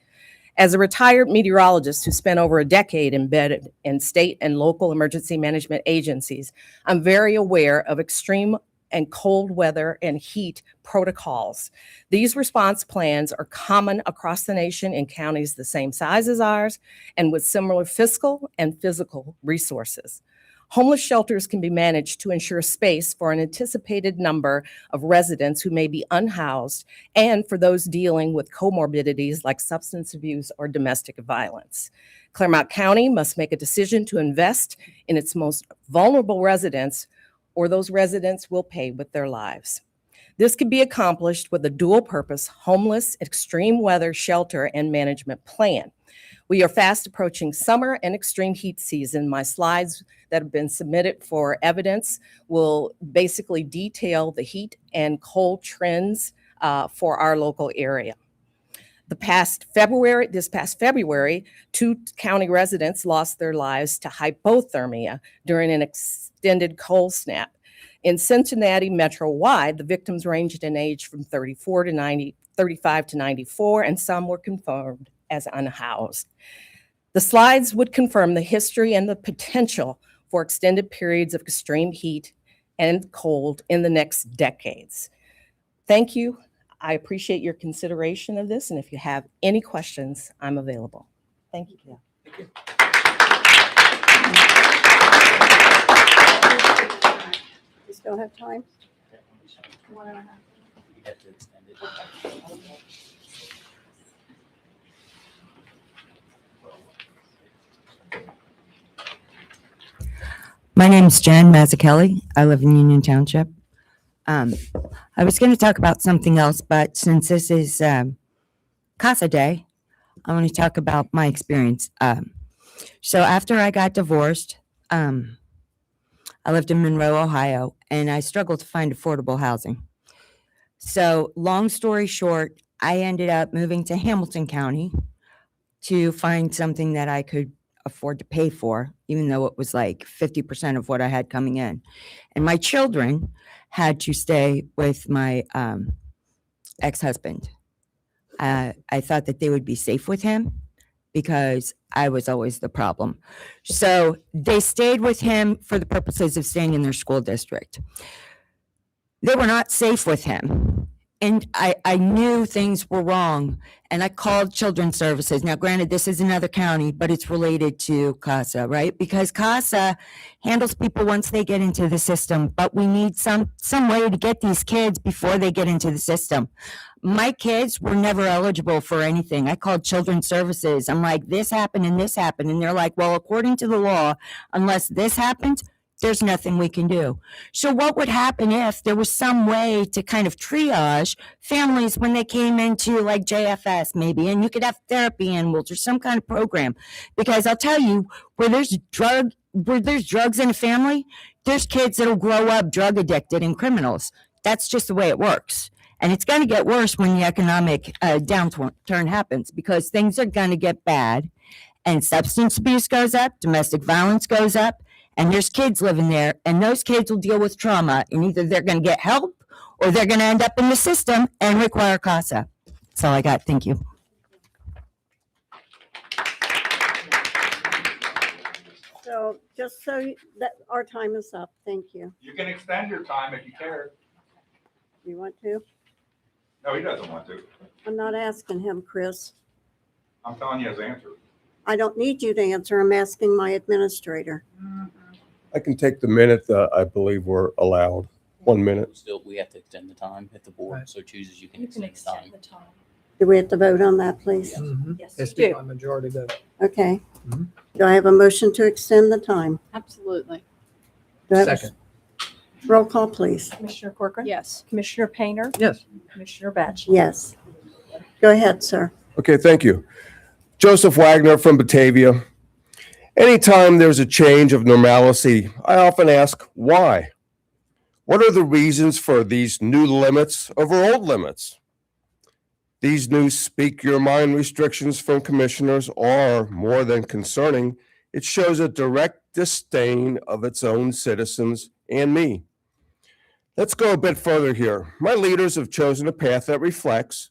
[SPEAKER 19] As a retired meteorologist who spent over a decade embedded in state and local emergency management agencies, I'm very aware of extreme and cold weather and heat protocols. These response plans are common across the nation in counties the same size as ours and with similar fiscal and physical resources. Homeless shelters can be managed to ensure space for an anticipated number of residents who may be unhoused and for those dealing with comorbidities like substance abuse or domestic violence. Clermont County must make a decision to invest in its most vulnerable residents, or those residents will pay with their lives. This could be accomplished with a dual-purpose homeless extreme weather shelter and management plan. We are fast approaching summer and extreme heat season. My slides that have been submitted for evidence will basically detail the heat and cold trends for our local area. This past February, 2 county residents lost their lives to hypothermia during an extended cold snap. In Cincinnati metro-wide, the victims ranged in age from 35 to 94, and some were confirmed as unhoused. The slides would confirm the history and the potential for extended periods of extreme heat and cold in the next decades. Thank you. I appreciate your consideration of this, and if you have any questions, I'm available. Thank you, Gail.
[SPEAKER 11] Thank you.
[SPEAKER 1] We still have time?
[SPEAKER 20] My name's Jen Mazzucchelli. I live in Union Township. I was going to talk about something else, but since this is CASA Day, I want to talk about my experience. So after I got divorced, I lived in Monroe, Ohio, and I struggled to find affordable housing. So long story short, I ended up moving to Hamilton County to find something that I could afford to pay for, even though it was like 50% of what I had coming in. And my children had to stay with my ex-husband. I thought that they would be safe with him because I was always the problem. So they stayed with him for the purposes of staying in their school district. They were not safe with him. And I knew things were wrong, and I called Children's Services. Now, granted, this is another county, but it's related to CASA, right? Because CASA handles people once they get into the system, but we need some way to get these kids before they get into the system. My kids were never eligible for anything. I called Children's Services. I'm like, this happened and this happened. And they're like, well, according to the law, unless this happened, there's nothing we can do. So what would happen if there was some way to kind of triage families when they came into like JFS maybe, and you could have therapy animals or some kind of program? Because I'll tell you, where there's drugs in a family, there's kids that'll grow up drug addicted and criminals. That's just the way it works. And it's going to get worse when the economic downturn happens, because things are going to get bad and substance abuse goes up, domestic violence goes up, and there's kids living there, and those kids will deal with trauma, and either they're going to get help or they're going to end up in the system and require CASA. That's all I got. Thank you.
[SPEAKER 1] So just that our time is up. Thank you.
[SPEAKER 18] You can extend your time if you care.
[SPEAKER 1] You want to?
[SPEAKER 18] No, he doesn't want to.
[SPEAKER 1] I'm not asking him, Chris.
[SPEAKER 18] I'm telling you his answer.
[SPEAKER 1] I don't need you to answer. I'm asking my administrator.
[SPEAKER 21] I can take the minute that I believe we're allowed. 1 minute.
[SPEAKER 22] Still, we have to extend the time if the board so chooses. You can extend the time.
[SPEAKER 1] Do we have to vote on that, please?
[SPEAKER 3] Yes, it's by majority vote.
[SPEAKER 1] Okay. Do I have a motion to extend the time?
[SPEAKER 5] Absolutely.
[SPEAKER 1] Do I have a-
[SPEAKER 3] Second.
[SPEAKER 1] Roll call, please.
[SPEAKER 5] Commissioner Corcoran? Yes. Commissioner Painter?
[SPEAKER 3] Yes.
[SPEAKER 5] Commissioner Batch?
[SPEAKER 1] Yes. Go ahead, sir.
[SPEAKER 21] Okay, thank you. Joseph Wagner from Batavia. Anytime there's a change of normalcy, I often ask why. What are the reasons for these new limits over old limits? These new speak your mind restrictions from commissioners are more than concerning. It shows a direct disdain of its own citizens and me. Let's go a bit further here. My leaders have chosen a path that reflects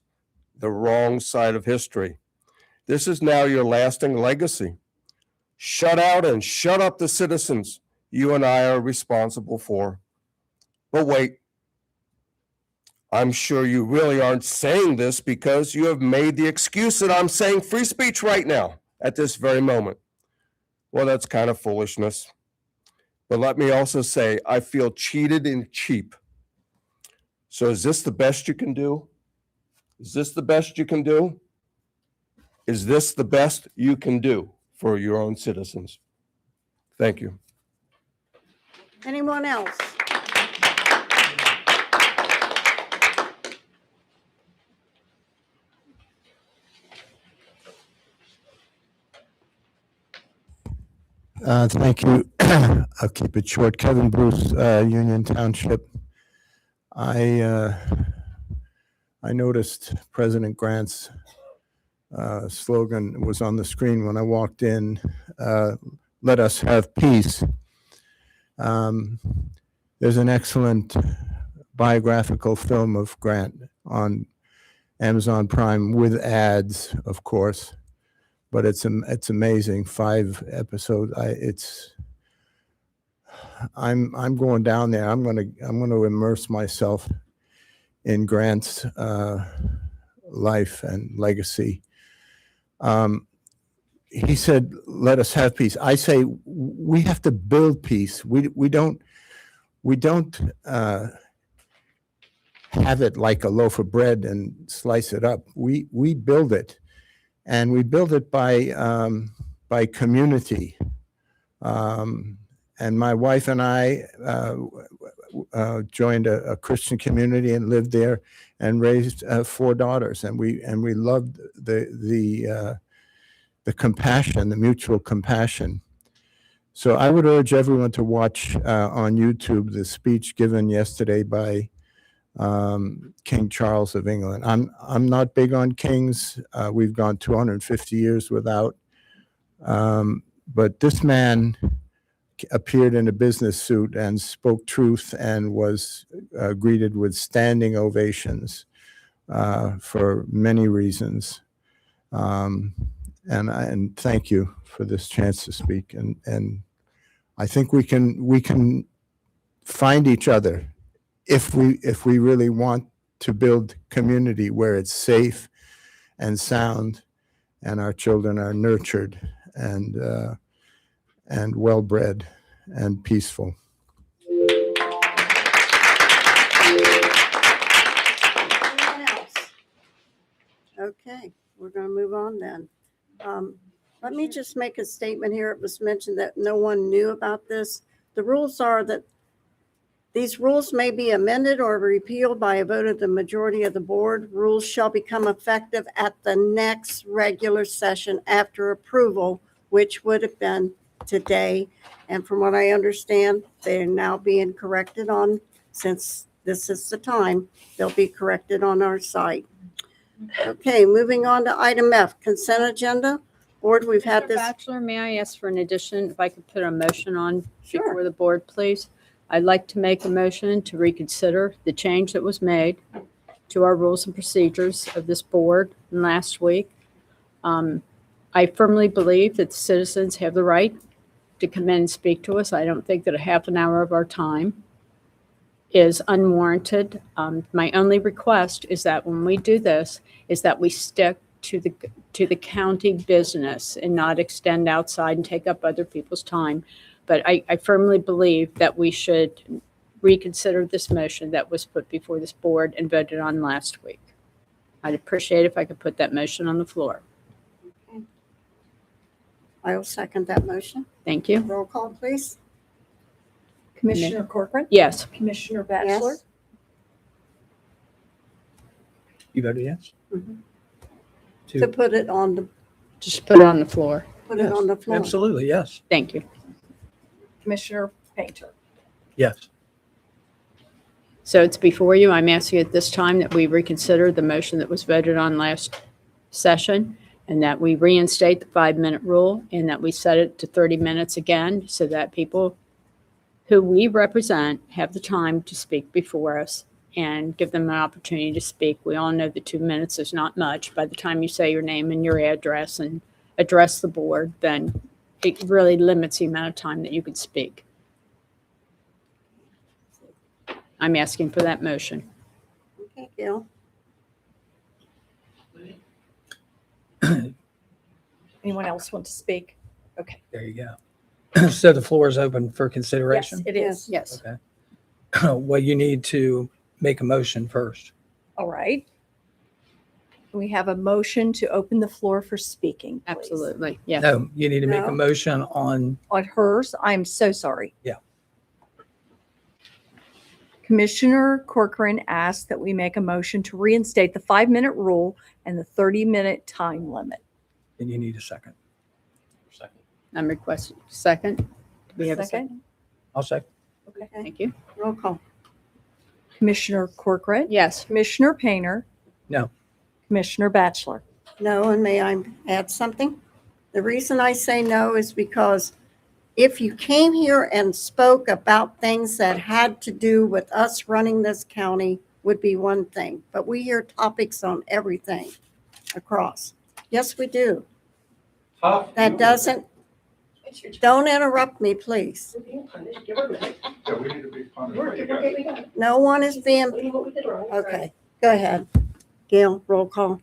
[SPEAKER 21] the wrong side of history. This is now your lasting legacy. Shut out and shut up the citizens you and I are responsible for. But wait, I'm sure you really aren't saying this because you have made the excuse that I'm saying free speech right now at this very moment. Well, that's kind of foolishness. But let me also say, I feel cheated and cheap. So is this the best you can do? Is this the best you can do? Is this the best you can do for your own citizens? Thank you.
[SPEAKER 1] Anyone else?
[SPEAKER 2] Thank you. I'll keep it short. Kevin Bruce, Union Township. I noticed President Grant's slogan was on the screen when I walked in, let us have peace. There's an excellent biographical film of Grant on Amazon Prime with ads, of course. But it's amazing. 5 episodes. I'm going down there. I'm gonna immerse myself in Grant's life and legacy. He said, "Let us have peace." I say we have to build peace. We don't have it like a loaf of bread and slice it up. We build it. And we build it by community. And my wife and I joined a Christian community and lived there and raised 4 daughters. And we loved the compassion, the mutual compassion. So I would urge everyone to watch on YouTube the speech given yesterday by King Charles of England. I'm not big on kings. We've gone 250 years without. But this man appeared in a business suit and spoke truth and was greeted with standing ovations for many reasons. And thank you for this chance to speak. And I think we can find each other if we really want to build community where it's safe and sound and our children are nurtured and well-bred and peaceful.
[SPEAKER 1] Anyone else? Okay, we're going to move on then. Let me just make a statement here. It was mentioned that no one knew about this. The rules are that these rules may be amended or repealed by a vote of the majority of the board. Rules shall become effective at the next regular session after approval, which would have been today. And from what I understand, they're now being corrected on, since this is the time, they'll be corrected on our site. Okay, moving on to item F, consent agenda. Board, we've had
[SPEAKER 5] Mr.
[SPEAKER 1] this.
[SPEAKER 5] Bachelor, may I ask for an addition, if I could put a motion on before the board, please? I'd like to make a motion to reconsider the change that was made to our rules and procedures of this board last week. I firmly believe that the citizens have the right to come in and speak to us. I don't think that a half an hour of our time is unwarranted. My only request is that when we do this, is that we stick to the county business and not extend outside and take up other people's time. But I firmly believe that we should reconsider this motion that was put before this board and voted on last week. I'd appreciate if I could put that motion on the floor.
[SPEAKER 1] Okay. I will second that motion.
[SPEAKER 5] Thank you.
[SPEAKER 1] Roll call, please.
[SPEAKER 5] Commissioner
[SPEAKER 7] Corcoran?
[SPEAKER 5] Yes.
[SPEAKER 7] Commissioner Bachelor?
[SPEAKER 1] Yes.
[SPEAKER 3] You voted yes?
[SPEAKER 1] Mhm. To put it on the,
[SPEAKER 5] Just put it on the floor.
[SPEAKER 1] put it on the floor.
[SPEAKER 3] Absolutely, yes.
[SPEAKER 5] Thank you.
[SPEAKER 7] Commissioner Painter?
[SPEAKER 3] Yes.
[SPEAKER 5] So it's before you. I'm asking at this time that we reconsider the motion that was voted on last session, and that we reinstate the 5-minute rule, and that we set it to 30 minutes again, so that people who we represent have the time to speak before us and give them an opportunity to speak. We all know that 2 minutes is not much. By the time you say your name and your address and address the board, then it really limits the amount of time that you can speak. I'm asking for that motion.
[SPEAKER 1] Okay, Gail.
[SPEAKER 7] Anyone else want to speak? Okay.
[SPEAKER 3] There you go. So the floor is open for consideration?
[SPEAKER 7] Yes, it is.
[SPEAKER 5] Yes.
[SPEAKER 3] Okay. Well, you need to make a motion first.
[SPEAKER 7] All right. We have a motion to open the floor for speaking, please.
[SPEAKER 5] Absolutely. Yes.
[SPEAKER 3] No, you need to make
[SPEAKER 1] No.
[SPEAKER 3] a motion on,
[SPEAKER 7] On hers, I'm so sorry.
[SPEAKER 3] Yeah.
[SPEAKER 7] Commissioner Corcoran asked that we make a motion to reinstate the 5-minute rule and the 30-minute time limit.
[SPEAKER 3] and you need a second.
[SPEAKER 5] I'm requesting second. Do we have a second?
[SPEAKER 3] I'll second.
[SPEAKER 7] Okay.
[SPEAKER 5] Thank you.
[SPEAKER 1] Roll call.
[SPEAKER 7] Commissioner Corcoran?
[SPEAKER 5] Yes.
[SPEAKER 7] Commissioner Painter?
[SPEAKER 3] No.
[SPEAKER 7] Commissioner Batchelor?
[SPEAKER 1] No, and may I add something? The reason I say no is because if you came here and spoke about things that had to do with us running this county would be one thing, but we hear topics on everything across. Yes, we do. That doesn't, don't interrupt me, please. No one is being, okay, go ahead. Gail, roll call.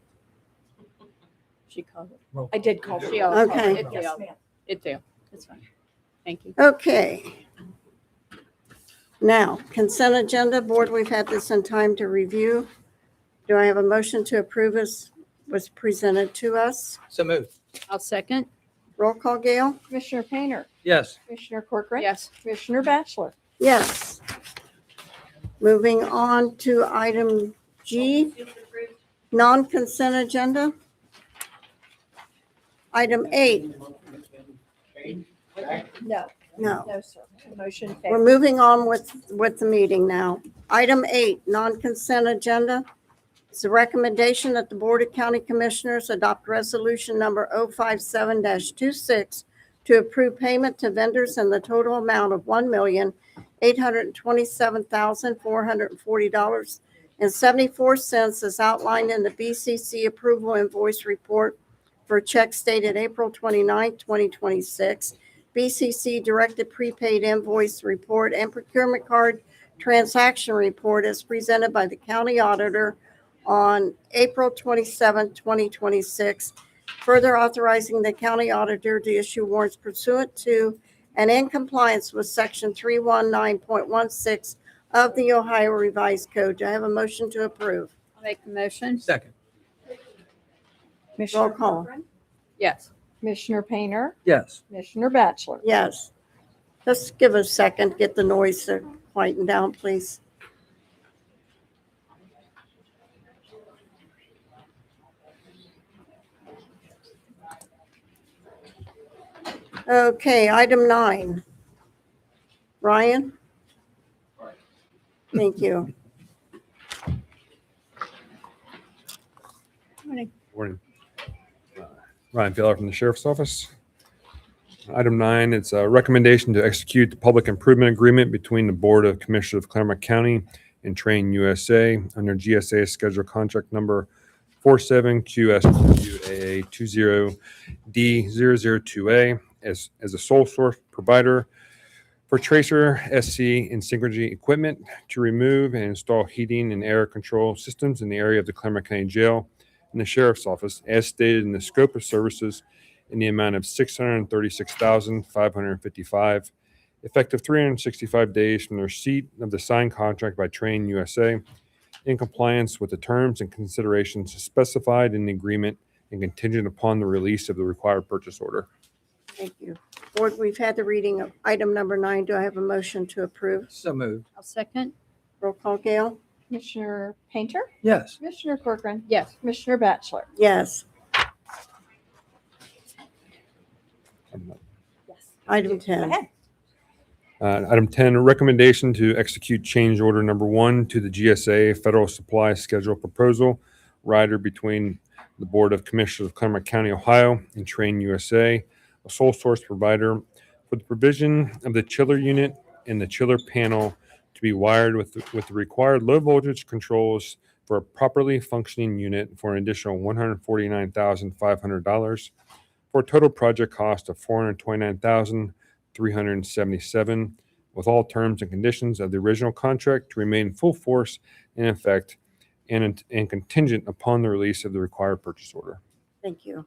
[SPEAKER 7] She called it. I did call.
[SPEAKER 5] She
[SPEAKER 7] it.
[SPEAKER 5] also called
[SPEAKER 1] Okay.
[SPEAKER 5] it. It
[SPEAKER 7] Yes,
[SPEAKER 5] failed.
[SPEAKER 7] ma'am.
[SPEAKER 5] It failed. That's fine. Thank you.
[SPEAKER 1] Okay. Now, consent agenda, board, we've had this in time to review. Do I have a motion to approve as was presented to us?
[SPEAKER 3] So moved.
[SPEAKER 5] I'll second.
[SPEAKER 1] Roll call, Gail?
[SPEAKER 7] Commissioner Painter?
[SPEAKER 3] Yes.
[SPEAKER 7] Commissioner Corcoran?
[SPEAKER 5] Yes.
[SPEAKER 7] Commissioner Batchelor?
[SPEAKER 1] Yes. Moving on to item G, non-consent agenda. Item 8,
[SPEAKER 7] No.
[SPEAKER 1] no.
[SPEAKER 7] No, sir. Motion
[SPEAKER 1] We're
[SPEAKER 7] failed.
[SPEAKER 1] moving on with the meeting now. Item 8, non-consent agenda. It's a recommendation that the Board of County Commissioners adopt resolution number 057-26 to approve payment to vendors in the total amount of $1,827,440.74 as outlined in the BCC approval invoice report for checks dated April 29, 2026. BCC directed prepaid invoice report and procurement card transaction report as presented by the county auditor on April 27, 2026. Further authorizing the county auditor to issue warrants pursuant to and in compliance with section 319.16 of the Ohio Revised Code. Do I have a motion to approve?
[SPEAKER 5] I'll make the motion.
[SPEAKER 3] Second.
[SPEAKER 7] Commissioner
[SPEAKER 1] Roll call.
[SPEAKER 7] Corcoran?
[SPEAKER 5] Yes.
[SPEAKER 7] Commissioner Painter?
[SPEAKER 3] Yes.
[SPEAKER 7] Commissioner Batchelor?
[SPEAKER 1] Yes. Just give a second, get the noise to quieten down, please. Okay, item 9. Ryan? Thank you.
[SPEAKER 5] Morning.
[SPEAKER 9] Morning. Ryan Taylor from the Sheriff's Office. Item 9, it's a recommendation to execute the public improvement agreement between the Board of Commissioners of Clermont County and Train USA under GSA Schedule Contract Number 47QSWAA20D002A as a sole source provider for tracer, SC, and Synchrony equipment to remove and install heating and air control systems in the area of the Clermont County Jail and the Sheriff's Office as stated in the scope of services in the amount of $636,555, effective 365 days from the receipt of the signed contract by Train USA, in compliance with the terms and considerations specified in the agreement and contingent upon the release of the required purchase order.
[SPEAKER 1] Thank you. Board, we've had the reading of item number 9. Do I have a motion to approve?
[SPEAKER 3] So moved.
[SPEAKER 5] I'll second.
[SPEAKER 1] Roll call, Gail?
[SPEAKER 7] Commissioner Painter?
[SPEAKER 3] Yes.
[SPEAKER 7] Commissioner Corcoran?
[SPEAKER 5] Yes.
[SPEAKER 7] Commissioner Batchelor?
[SPEAKER 1] Yes.
[SPEAKER 7] Yes.
[SPEAKER 1] Item
[SPEAKER 7] Go
[SPEAKER 1] 10.
[SPEAKER 7] ahead.
[SPEAKER 9] Item 10, a recommendation to execute change order number 1 to the GSA Federal Supply Schedule Proposal rider between the Board of Commissioners of Clermont County, Ohio, and Train USA, a sole source provider, for the provision of the chiller unit and the chiller panel to be wired with the required low voltage controls for a properly functioning unit for an additional $149,500 for a total project cost of $429,377, with all terms and conditions of the original contract to remain in full force and effect and contingent upon the release of the required purchase order.
[SPEAKER 1] Thank you.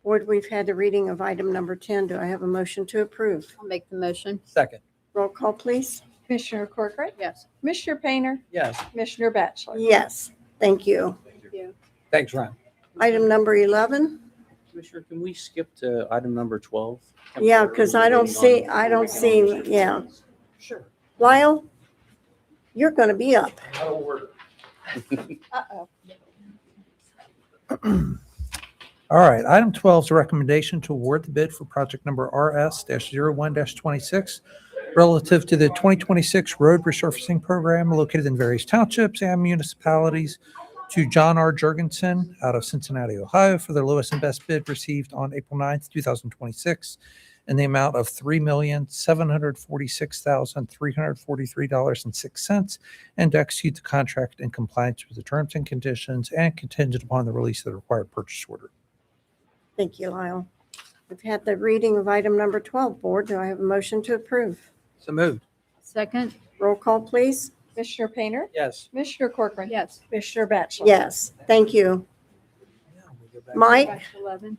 [SPEAKER 1] Board, we've had the reading of item number 10. Do I have a motion to approve?
[SPEAKER 5] I'll make the motion.
[SPEAKER 3] Second.
[SPEAKER 1] Roll call, please.
[SPEAKER 7] Commissioner Corcoran.
[SPEAKER 5] Yes.
[SPEAKER 7] Commissioner Painter.
[SPEAKER 3] Yes.
[SPEAKER 7] Commissioner Batchelor.
[SPEAKER 1] Yes, thank you.
[SPEAKER 5] Thank you.
[SPEAKER 3] Thanks, Ryan.
[SPEAKER 1] Item number 11.
[SPEAKER 22] Commissioner, can we skip to item number 12?
[SPEAKER 1] Yeah, because I don't see, yeah.
[SPEAKER 3] Sure.
[SPEAKER 1] Lyle, you're going to be up.
[SPEAKER 7] Uh-oh.
[SPEAKER 3] All right, item 12 is a recommendation to award the bid for project number RS-01-26 relative to the 2026 road resurfacing program located in various townships and municipalities to John R. Jurgensen out of Cincinnati, Ohio, for their lowest and best bid received on April 9th, 2026, in the amount of $3,746,343.06, and to execute the contract in compliance with the terms and conditions and contingent upon the release of the required purchase order.
[SPEAKER 1] Thank you, Lyle. We've had the reading of item number 12. Board, do I have a motion to approve?
[SPEAKER 3] So moved.
[SPEAKER 5] Second.
[SPEAKER 1] Roll call, please.
[SPEAKER 7] Commissioner Painter.
[SPEAKER 3] Yes.
[SPEAKER 7] Commissioner Corcoran.
[SPEAKER 5] Yes.
[SPEAKER 7] Commissioner Batchelor.
[SPEAKER 1] Yes, thank you. Mike,
[SPEAKER 5] Back to 11.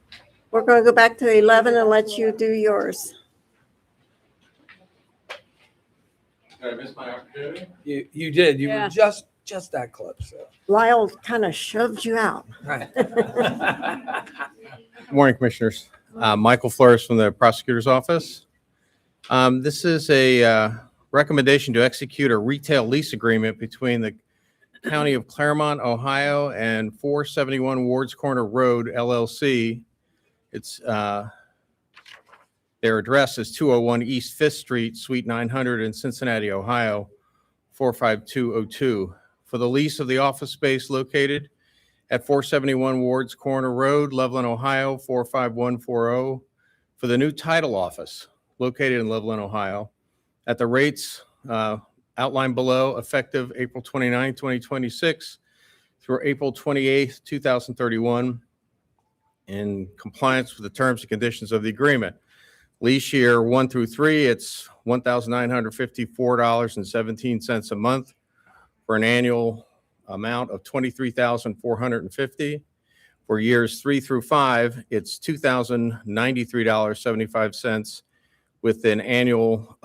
[SPEAKER 1] we're going to go back to 11 and let you do yours.
[SPEAKER 4] Did I miss my opportunity?
[SPEAKER 3] You did. You
[SPEAKER 5] Yeah.
[SPEAKER 3] were just that close. So.
[SPEAKER 1] Lyle kind of shoved you out.
[SPEAKER 3] Right.
[SPEAKER 4] Good morning, Commissioners. Michael Flores from the Prosecutor's Office. This is a recommendation to execute a retail lease agreement between the County of Clermont, Ohio, and 471 Wards Corner Road, LLC. It's their address is 201 East 5th Street, Suite 900 in Cincinnati, Ohio, 45202, for the lease of the office space located at 471 Wards Corner Road, Loveland, Ohio, 45140, for the new title office located in Loveland, Ohio, at the rates outlined below, effective April 29, 2026 through April 28, 2031, in compliance with the terms and conditions of the agreement. Lease year 1 through 3, it's $1,954.17 a month for an annual amount of $23,450. For years 3 through 5, it's $2,093.75 with an annual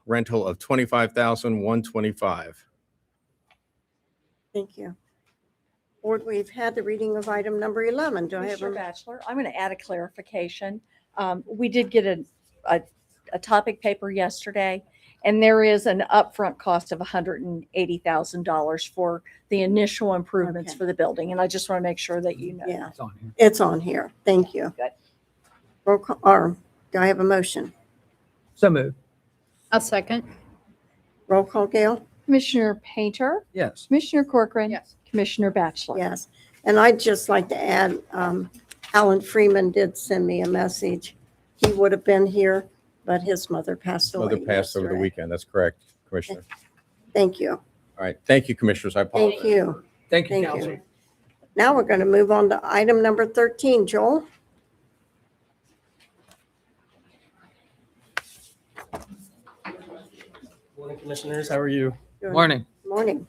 [SPEAKER 4] rental of $25,125.
[SPEAKER 1] Thank you. Board, we've had the reading of item number 11. Do I have
[SPEAKER 7] Commissioner
[SPEAKER 1] a
[SPEAKER 7] Batchelor, I'm going to add a clarification. We did get a topic paper yesterday, and there is an upfront cost of $180,000 for the initial improvements
[SPEAKER 1] Okay.
[SPEAKER 7] for the building. And I just want to make sure that you know.
[SPEAKER 1] Yeah,
[SPEAKER 3] It's on here.
[SPEAKER 1] it's on here. Thank you.
[SPEAKER 7] Good.
[SPEAKER 1] Roll call, or do I have a motion?
[SPEAKER 3] So moved.
[SPEAKER 5] I'll second.
[SPEAKER 1] Roll call, Gail?
[SPEAKER 7] Commissioner Painter.
[SPEAKER 3] Yes.
[SPEAKER 7] Commissioner Corcoran.
[SPEAKER 5] Yes.
[SPEAKER 7] Commissioner Batchelor.
[SPEAKER 1] Yes. And I'd just like to add, Alan Freeman did send me a message. He would have been here, but his mother passed away.
[SPEAKER 4] Mother passed over the
[SPEAKER 1] yesterday.
[SPEAKER 4] weekend. That's correct, Commissioner.
[SPEAKER 1] Thank you.
[SPEAKER 4] All right. Thank you, Commissioners. I apologize.
[SPEAKER 1] Thank you.
[SPEAKER 3] Thank you,
[SPEAKER 1] Thank
[SPEAKER 3] Council.
[SPEAKER 1] you. Now we're going to move on to item number 13. Joel?
[SPEAKER 8] Morning, Commissioners. How are you?
[SPEAKER 1] Good
[SPEAKER 3] Morning.
[SPEAKER 1] Morning.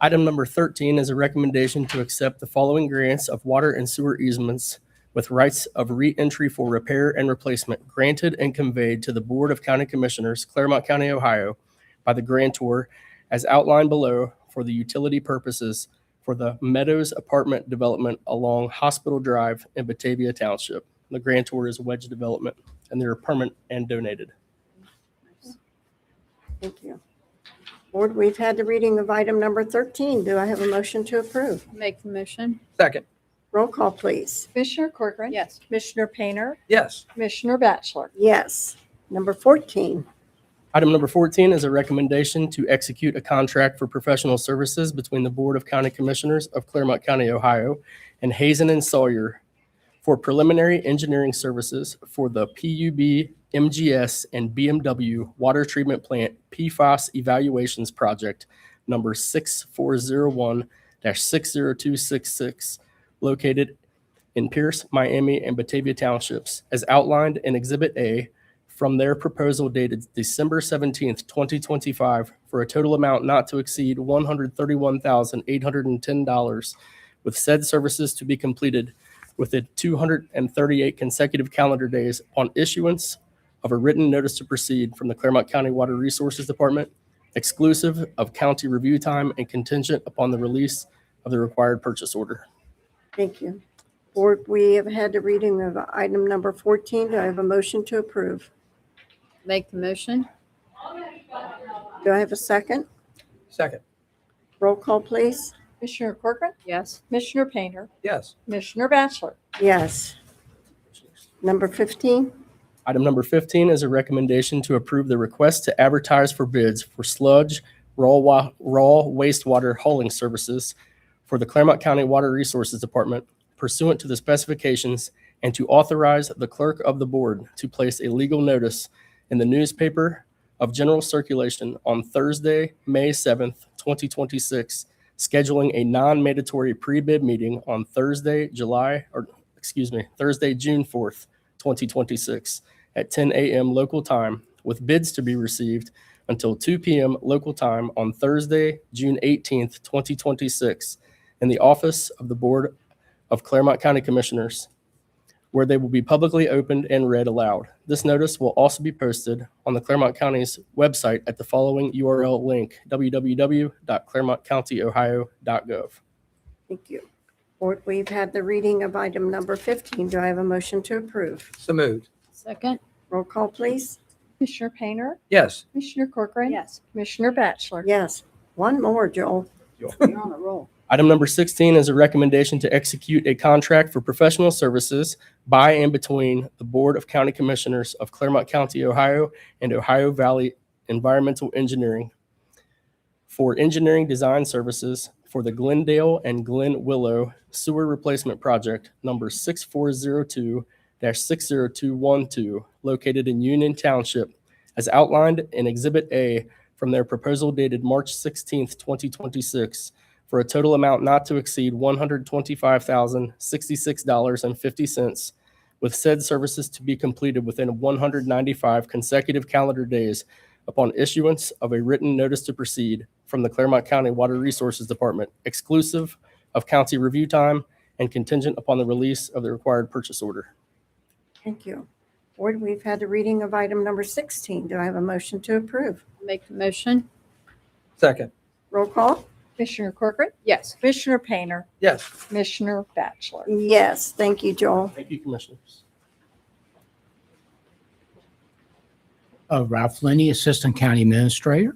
[SPEAKER 8] Item number 13 is a recommendation to accept the following grants of water and sewer easements with rights of re-entry for repair and replacement granted and conveyed to the Board of County Commissioners, Clermont County, Ohio, by the grantor as outlined below for the utility purposes for the Meadows Apartment Development along Hospital Drive in Batavia Township. The grantor is Wedge Development, and they're permanent and donated.
[SPEAKER 1] Thank you. Board, we've had the reading of item number 13. Do I have a motion to approve?
[SPEAKER 5] Make the motion.
[SPEAKER 3] Second.
[SPEAKER 1] Roll call, please.
[SPEAKER 7] Commissioner Corcoran.
[SPEAKER 5] Yes.
[SPEAKER 7] Commissioner Painter.
[SPEAKER 3] Yes.
[SPEAKER 7] Commissioner Batchelor.
[SPEAKER 1] Yes. Number 14.
[SPEAKER 8] Item number 14 is a recommendation to execute a contract for professional services between the Board of County Commissioners of Clermont County, Ohio, and Hazen and Sawyer for preliminary engineering services for the PUB, MGS, and BMW Water Treatment Plant PFAS Evaluations Project number 6401-60266, located in Pierce, Miami, and Batavia Townships, as outlined in Exhibit A from their proposal dated December 17th, 2025, for a total amount not to exceed $131,810, with said services to be completed within 238 consecutive calendar days upon issuance of a written notice to proceed from the Clermont County Water Resources Department, exclusive of county review time and contingent upon the release of the required purchase order.
[SPEAKER 1] Thank you. Board, we have had the reading of item number 14. Do I have a motion to approve?
[SPEAKER 5] Make the motion.
[SPEAKER 1] Do I have a second?
[SPEAKER 3] Second.
[SPEAKER 1] Roll call, please.
[SPEAKER 7] Commissioner Corcoran,
[SPEAKER 5] Yes.
[SPEAKER 7] Commissioner Painter,
[SPEAKER 3] Yes.
[SPEAKER 7] Commissioner Batchelor.
[SPEAKER 1] Yes. Number 15.
[SPEAKER 8] Item number 15 is a recommendation to approve the request to advertise for bids for sludge, raw wastewater hauling services for the Clermont County Water Resources Department pursuant to the specifications, and to authorize the clerk of the board to place a legal notice in the newspaper of general circulation on Thursday, May 7th, 2026, scheduling a non-mandatory pre-bid meeting on Thursday, June 4th, 2026 at 10 a.m. local time, with bids to be received until 2 p.m. local time on Thursday, June 18th, 2026 in the office of the Board of Clermont County Commissioners, where they will be publicly opened and read aloud. This notice will also be posted on the Clermont County's website at the following URL link, www.clermontcountyohio.gov.
[SPEAKER 1] Thank you. Board, we've had the reading of item number 15. Do I have a motion to approve?
[SPEAKER 3] So moved.
[SPEAKER 5] Second.
[SPEAKER 1] Roll call, please.
[SPEAKER 7] Commissioner Painter,
[SPEAKER 3] Yes.
[SPEAKER 7] Commissioner Corcoran.
[SPEAKER 5] Yes.
[SPEAKER 7] Commissioner Batchelor.
[SPEAKER 1] Yes. One more, Joel.
[SPEAKER 5] You're on a roll.
[SPEAKER 8] Item number 16 is a recommendation to execute a contract for professional services by and between the Board of County Commissioners of Clermont County, Ohio, and Ohio Valley Environmental Engineering for engineering design services for the Glendale and Glen Willow Sewer Replacement Project number 6402-60212, located in Union Township, as outlined in Exhibit A from their proposal dated March 16th, 2026, for a total amount not to exceed $125,066.50, with said services to be completed within 195 consecutive calendar days upon issuance of a written notice to proceed from the Clermont County Water Resources Department, exclusive of county review time and contingent upon the release of the required purchase order.
[SPEAKER 1] Thank you. Board, we've had the reading of item number 16. Do I have a motion to approve?
[SPEAKER 5] Make the motion.
[SPEAKER 3] Second.
[SPEAKER 1] Roll call?
[SPEAKER 7] Commissioner Corcoran,
[SPEAKER 5] Yes.
[SPEAKER 7] Commissioner Painter,
[SPEAKER 3] Yes.
[SPEAKER 7] Commissioner Batchelor.
[SPEAKER 1] Yes. Thank you, Joel.
[SPEAKER 8] Thank you, Commissioners.
[SPEAKER 10] Ralph Linney, Assistant County Administrator.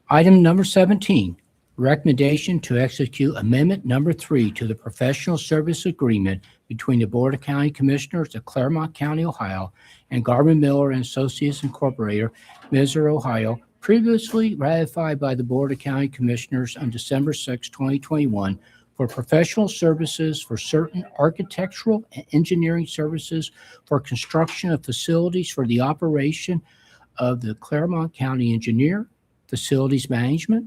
[SPEAKER 10] Item number 17, recommendation to execute Amendment Number 3 to the Professional Service Agreement between the Board of County Commissioners of Clermont County, Ohio, and Garvin Miller and Associates Incorporated, Mizzer, Ohio, previously ratified by the Board of County Commissioners on December 6, 2021, for professional services for certain architectural and engineering services for construction of facilities for the operation of the Clermont County Engineer, Facilities Management,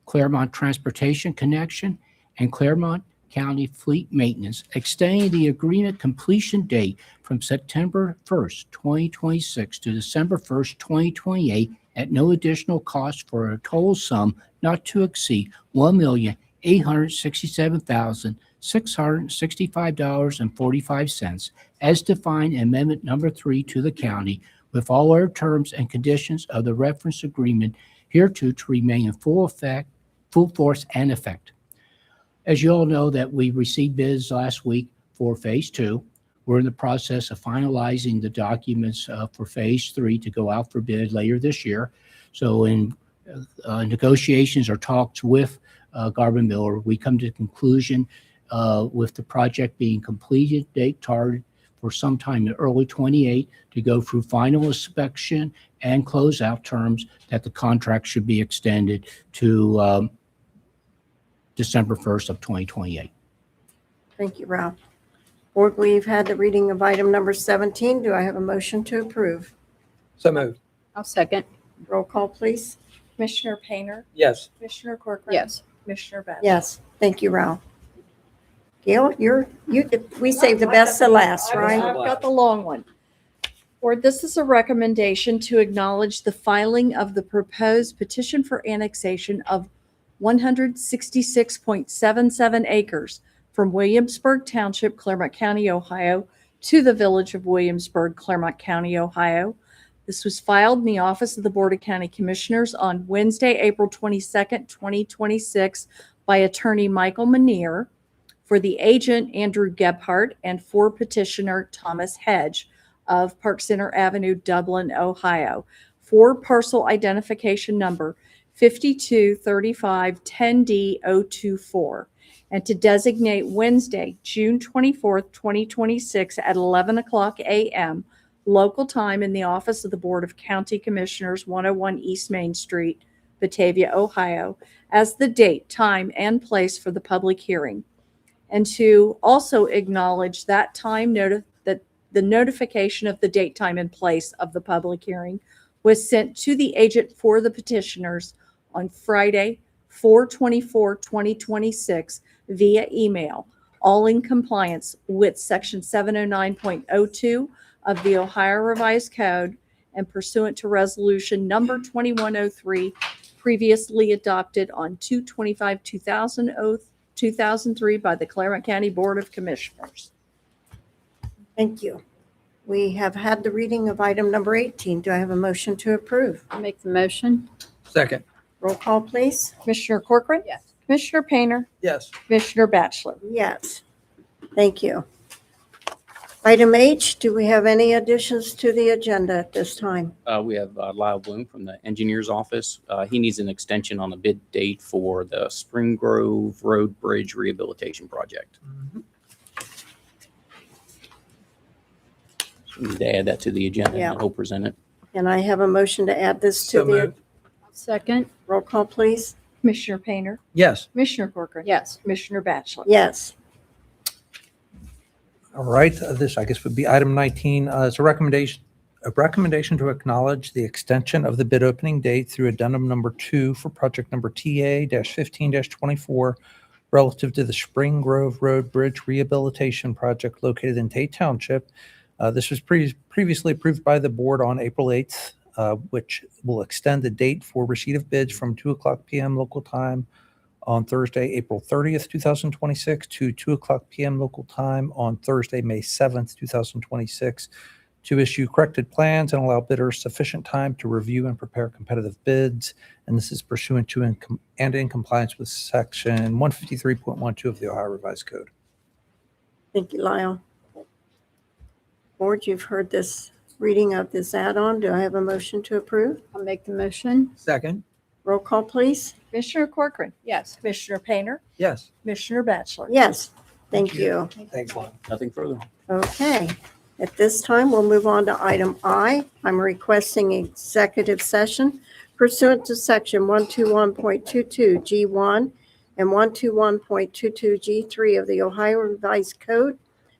[SPEAKER 10] Clermont Transportation Connection, and Clermont County Fleet Maintenance, extending the agreement completion date from September 1st, 2026 to December 1st, 2028 at no additional cost for a total sum not to exceed $1,867,665.45 as defined in Amendment Number 3 to the county, with all other terms and conditions of the reference agreement hereto to remain in full force and effect. As you all know, that we received bids last week for Phase 2. We're in the process of finalizing the documents for Phase 3 to go out for bid later this year. So in negotiations or talks with Garvin Miller, we come to the conclusion with the project being completed, date targeted for sometime in early 28 to go through final inspection and closeout terms, that the contract should be extended to December 1st of 2028.
[SPEAKER 1] Thank you, Ralph. Board, we've had the reading of item number 17. Do I have a motion to approve?
[SPEAKER 3] So moved.
[SPEAKER 5] I'll second.
[SPEAKER 1] Roll call, please.
[SPEAKER 7] Commissioner Painter,
[SPEAKER 3] Yes.
[SPEAKER 7] Commissioner Corcoran.
[SPEAKER 5] Yes.
[SPEAKER 7] Commissioner Batchler.
[SPEAKER 1] Yes, thank you, Ralph. Gail, we saved the best to last, right?
[SPEAKER 7] I've got the long one. Board, this is a recommendation to acknowledge the filing of the proposed petition for annexation of 166.77 acres from Williamsburg Township, Clermont County, Ohio, to the Village of Williamsburg, Clermont County, Ohio. This was filed in the Office of the Board of County Commissioners on Wednesday, April 22nd, 2026 by Attorney Michael Manier, for the agent Andrew Gebhardt, and for petitioner Thomas Hedge of Park Center Avenue, Dublin, Ohio, for parcel identification number 523510D024, and to designate Wednesday, June 24th, 2026 at 11 o'clock a.m. local time in the office of the Board of County Commissioners, 101 East Main Street, Batavia, Ohio, as the date, time, and place for the public hearing. And to also acknowledge that that the notification of the date, time, and place of the public hearing was sent to the agent for the petitioners on Friday, 4/24/2026 via email, all in compliance with Section 709.02 of the Ohio Revised Code and pursuant to Resolution Number 2103, previously adopted on 2/25/2003 by the Clermont County Board of Commissioners.
[SPEAKER 1] Thank you. We have had the reading of item number 18. Do I have a motion to approve?
[SPEAKER 5] I'll make the motion.
[SPEAKER 3] Second.
[SPEAKER 1] Roll call, please.
[SPEAKER 7] Commissioner Corcoran.
[SPEAKER 5] Yes.
[SPEAKER 7] Commissioner Painter.
[SPEAKER 3] Yes.
[SPEAKER 7] Commissioner Batchler.
[SPEAKER 1] Yes. Thank you. Item H, do we have any additions to the agenda at this time?
[SPEAKER 22] We have Lyle Bloom from the engineer's office. He needs an extension on the bid date for the Spring Grove Road Bridge Rehabilitation Project. So we need to add that to the agenda
[SPEAKER 1] Yeah.
[SPEAKER 22] and he'll present it.
[SPEAKER 1] And I have a motion to add this to
[SPEAKER 3] So
[SPEAKER 1] the,
[SPEAKER 3] moved.
[SPEAKER 5] Second.
[SPEAKER 1] roll call, please.
[SPEAKER 7] Commissioner Painter.
[SPEAKER 3] Yes.
[SPEAKER 7] Commissioner Corcoran.
[SPEAKER 5] Yes.
[SPEAKER 7] Commissioner Batchler.
[SPEAKER 1] Yes.
[SPEAKER 3] All right, this I guess would be item 19. It's a recommendation to acknowledge the extension of the bid opening date through addendum number 2 for project number TA-15-24 relative to the Spring Grove Road Bridge Rehabilitation Project located in Tate Township. This was previously approved by the board on April 8th, which will extend the date for receipt of bids from 2:00 p.m. local time on Thursday, April 30th, 2026 to 2:00 p.m. local time on Thursday, May 7th, 2026 to issue corrected plans and allow bidders sufficient time to review and prepare competitive bids. And this is pursuant to and in compliance with section 153.12 of the Ohio Revised Code.
[SPEAKER 1] Thank you, Lyle. Board, you've heard this reading of this add-on. Do I have a motion to approve?
[SPEAKER 5] I'll make the motion.
[SPEAKER 3] Second.
[SPEAKER 1] Roll call, please.
[SPEAKER 7] Commissioner Corcoran.
[SPEAKER 5] Yes.
[SPEAKER 7] Commissioner Painter.
[SPEAKER 3] Yes.
[SPEAKER 7] Commissioner Batchler.
[SPEAKER 1] Yes. Thank you.
[SPEAKER 3] Thanks, Lon.
[SPEAKER 22] Nothing further.
[SPEAKER 1] Okay. At this time, we'll move on to item I. I'm requesting executive session pursuant to section 121.22 G1 and 121.22 G3 of the Ohio Revised Code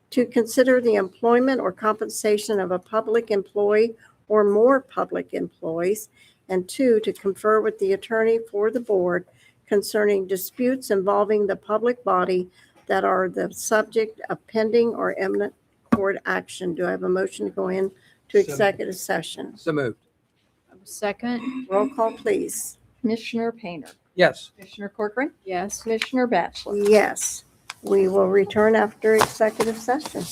[SPEAKER 1] to consider the employment or compensation of a public employee or more public employees, and 2, to confer with the attorney for the board concerning disputes involving the public body that are the subject of pending or imminent court action. Do I have a motion to go in to executive session?
[SPEAKER 3] So moved.
[SPEAKER 5] Second.
[SPEAKER 1] Roll call, please.
[SPEAKER 7] Commissioner Painter.
[SPEAKER 3] Yes.
[SPEAKER 7] Commissioner Corcoran.
[SPEAKER 5] Yes.
[SPEAKER 7] Commissioner Batchler.
[SPEAKER 1] Yes. We will return after executive session.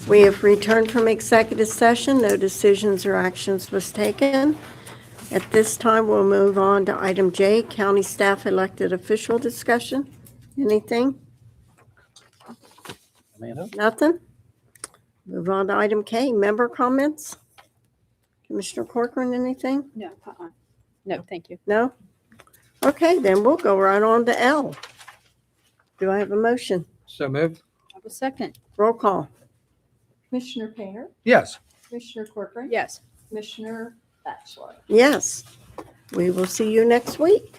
[SPEAKER 1] We have returned from executive session. No decisions or actions was taken. At this time, we'll move on to item J, county staff elected official discussion. Anything? Nothing? Move on to item K, member comments. Commissioner Corcoran, anything?
[SPEAKER 5] No, no, thank you.
[SPEAKER 1] No? Okay, then we'll go right on to L. Do I have a motion?
[SPEAKER 3] So moved.
[SPEAKER 5] I will second.
[SPEAKER 1] Roll call.
[SPEAKER 12] Commissioner Painter,
[SPEAKER 3] Yes.
[SPEAKER 12] Commissioner Corcoran.
[SPEAKER 5] Yes.
[SPEAKER 12] Commissioner Batchelor.
[SPEAKER 1] Yes. We will see you next week.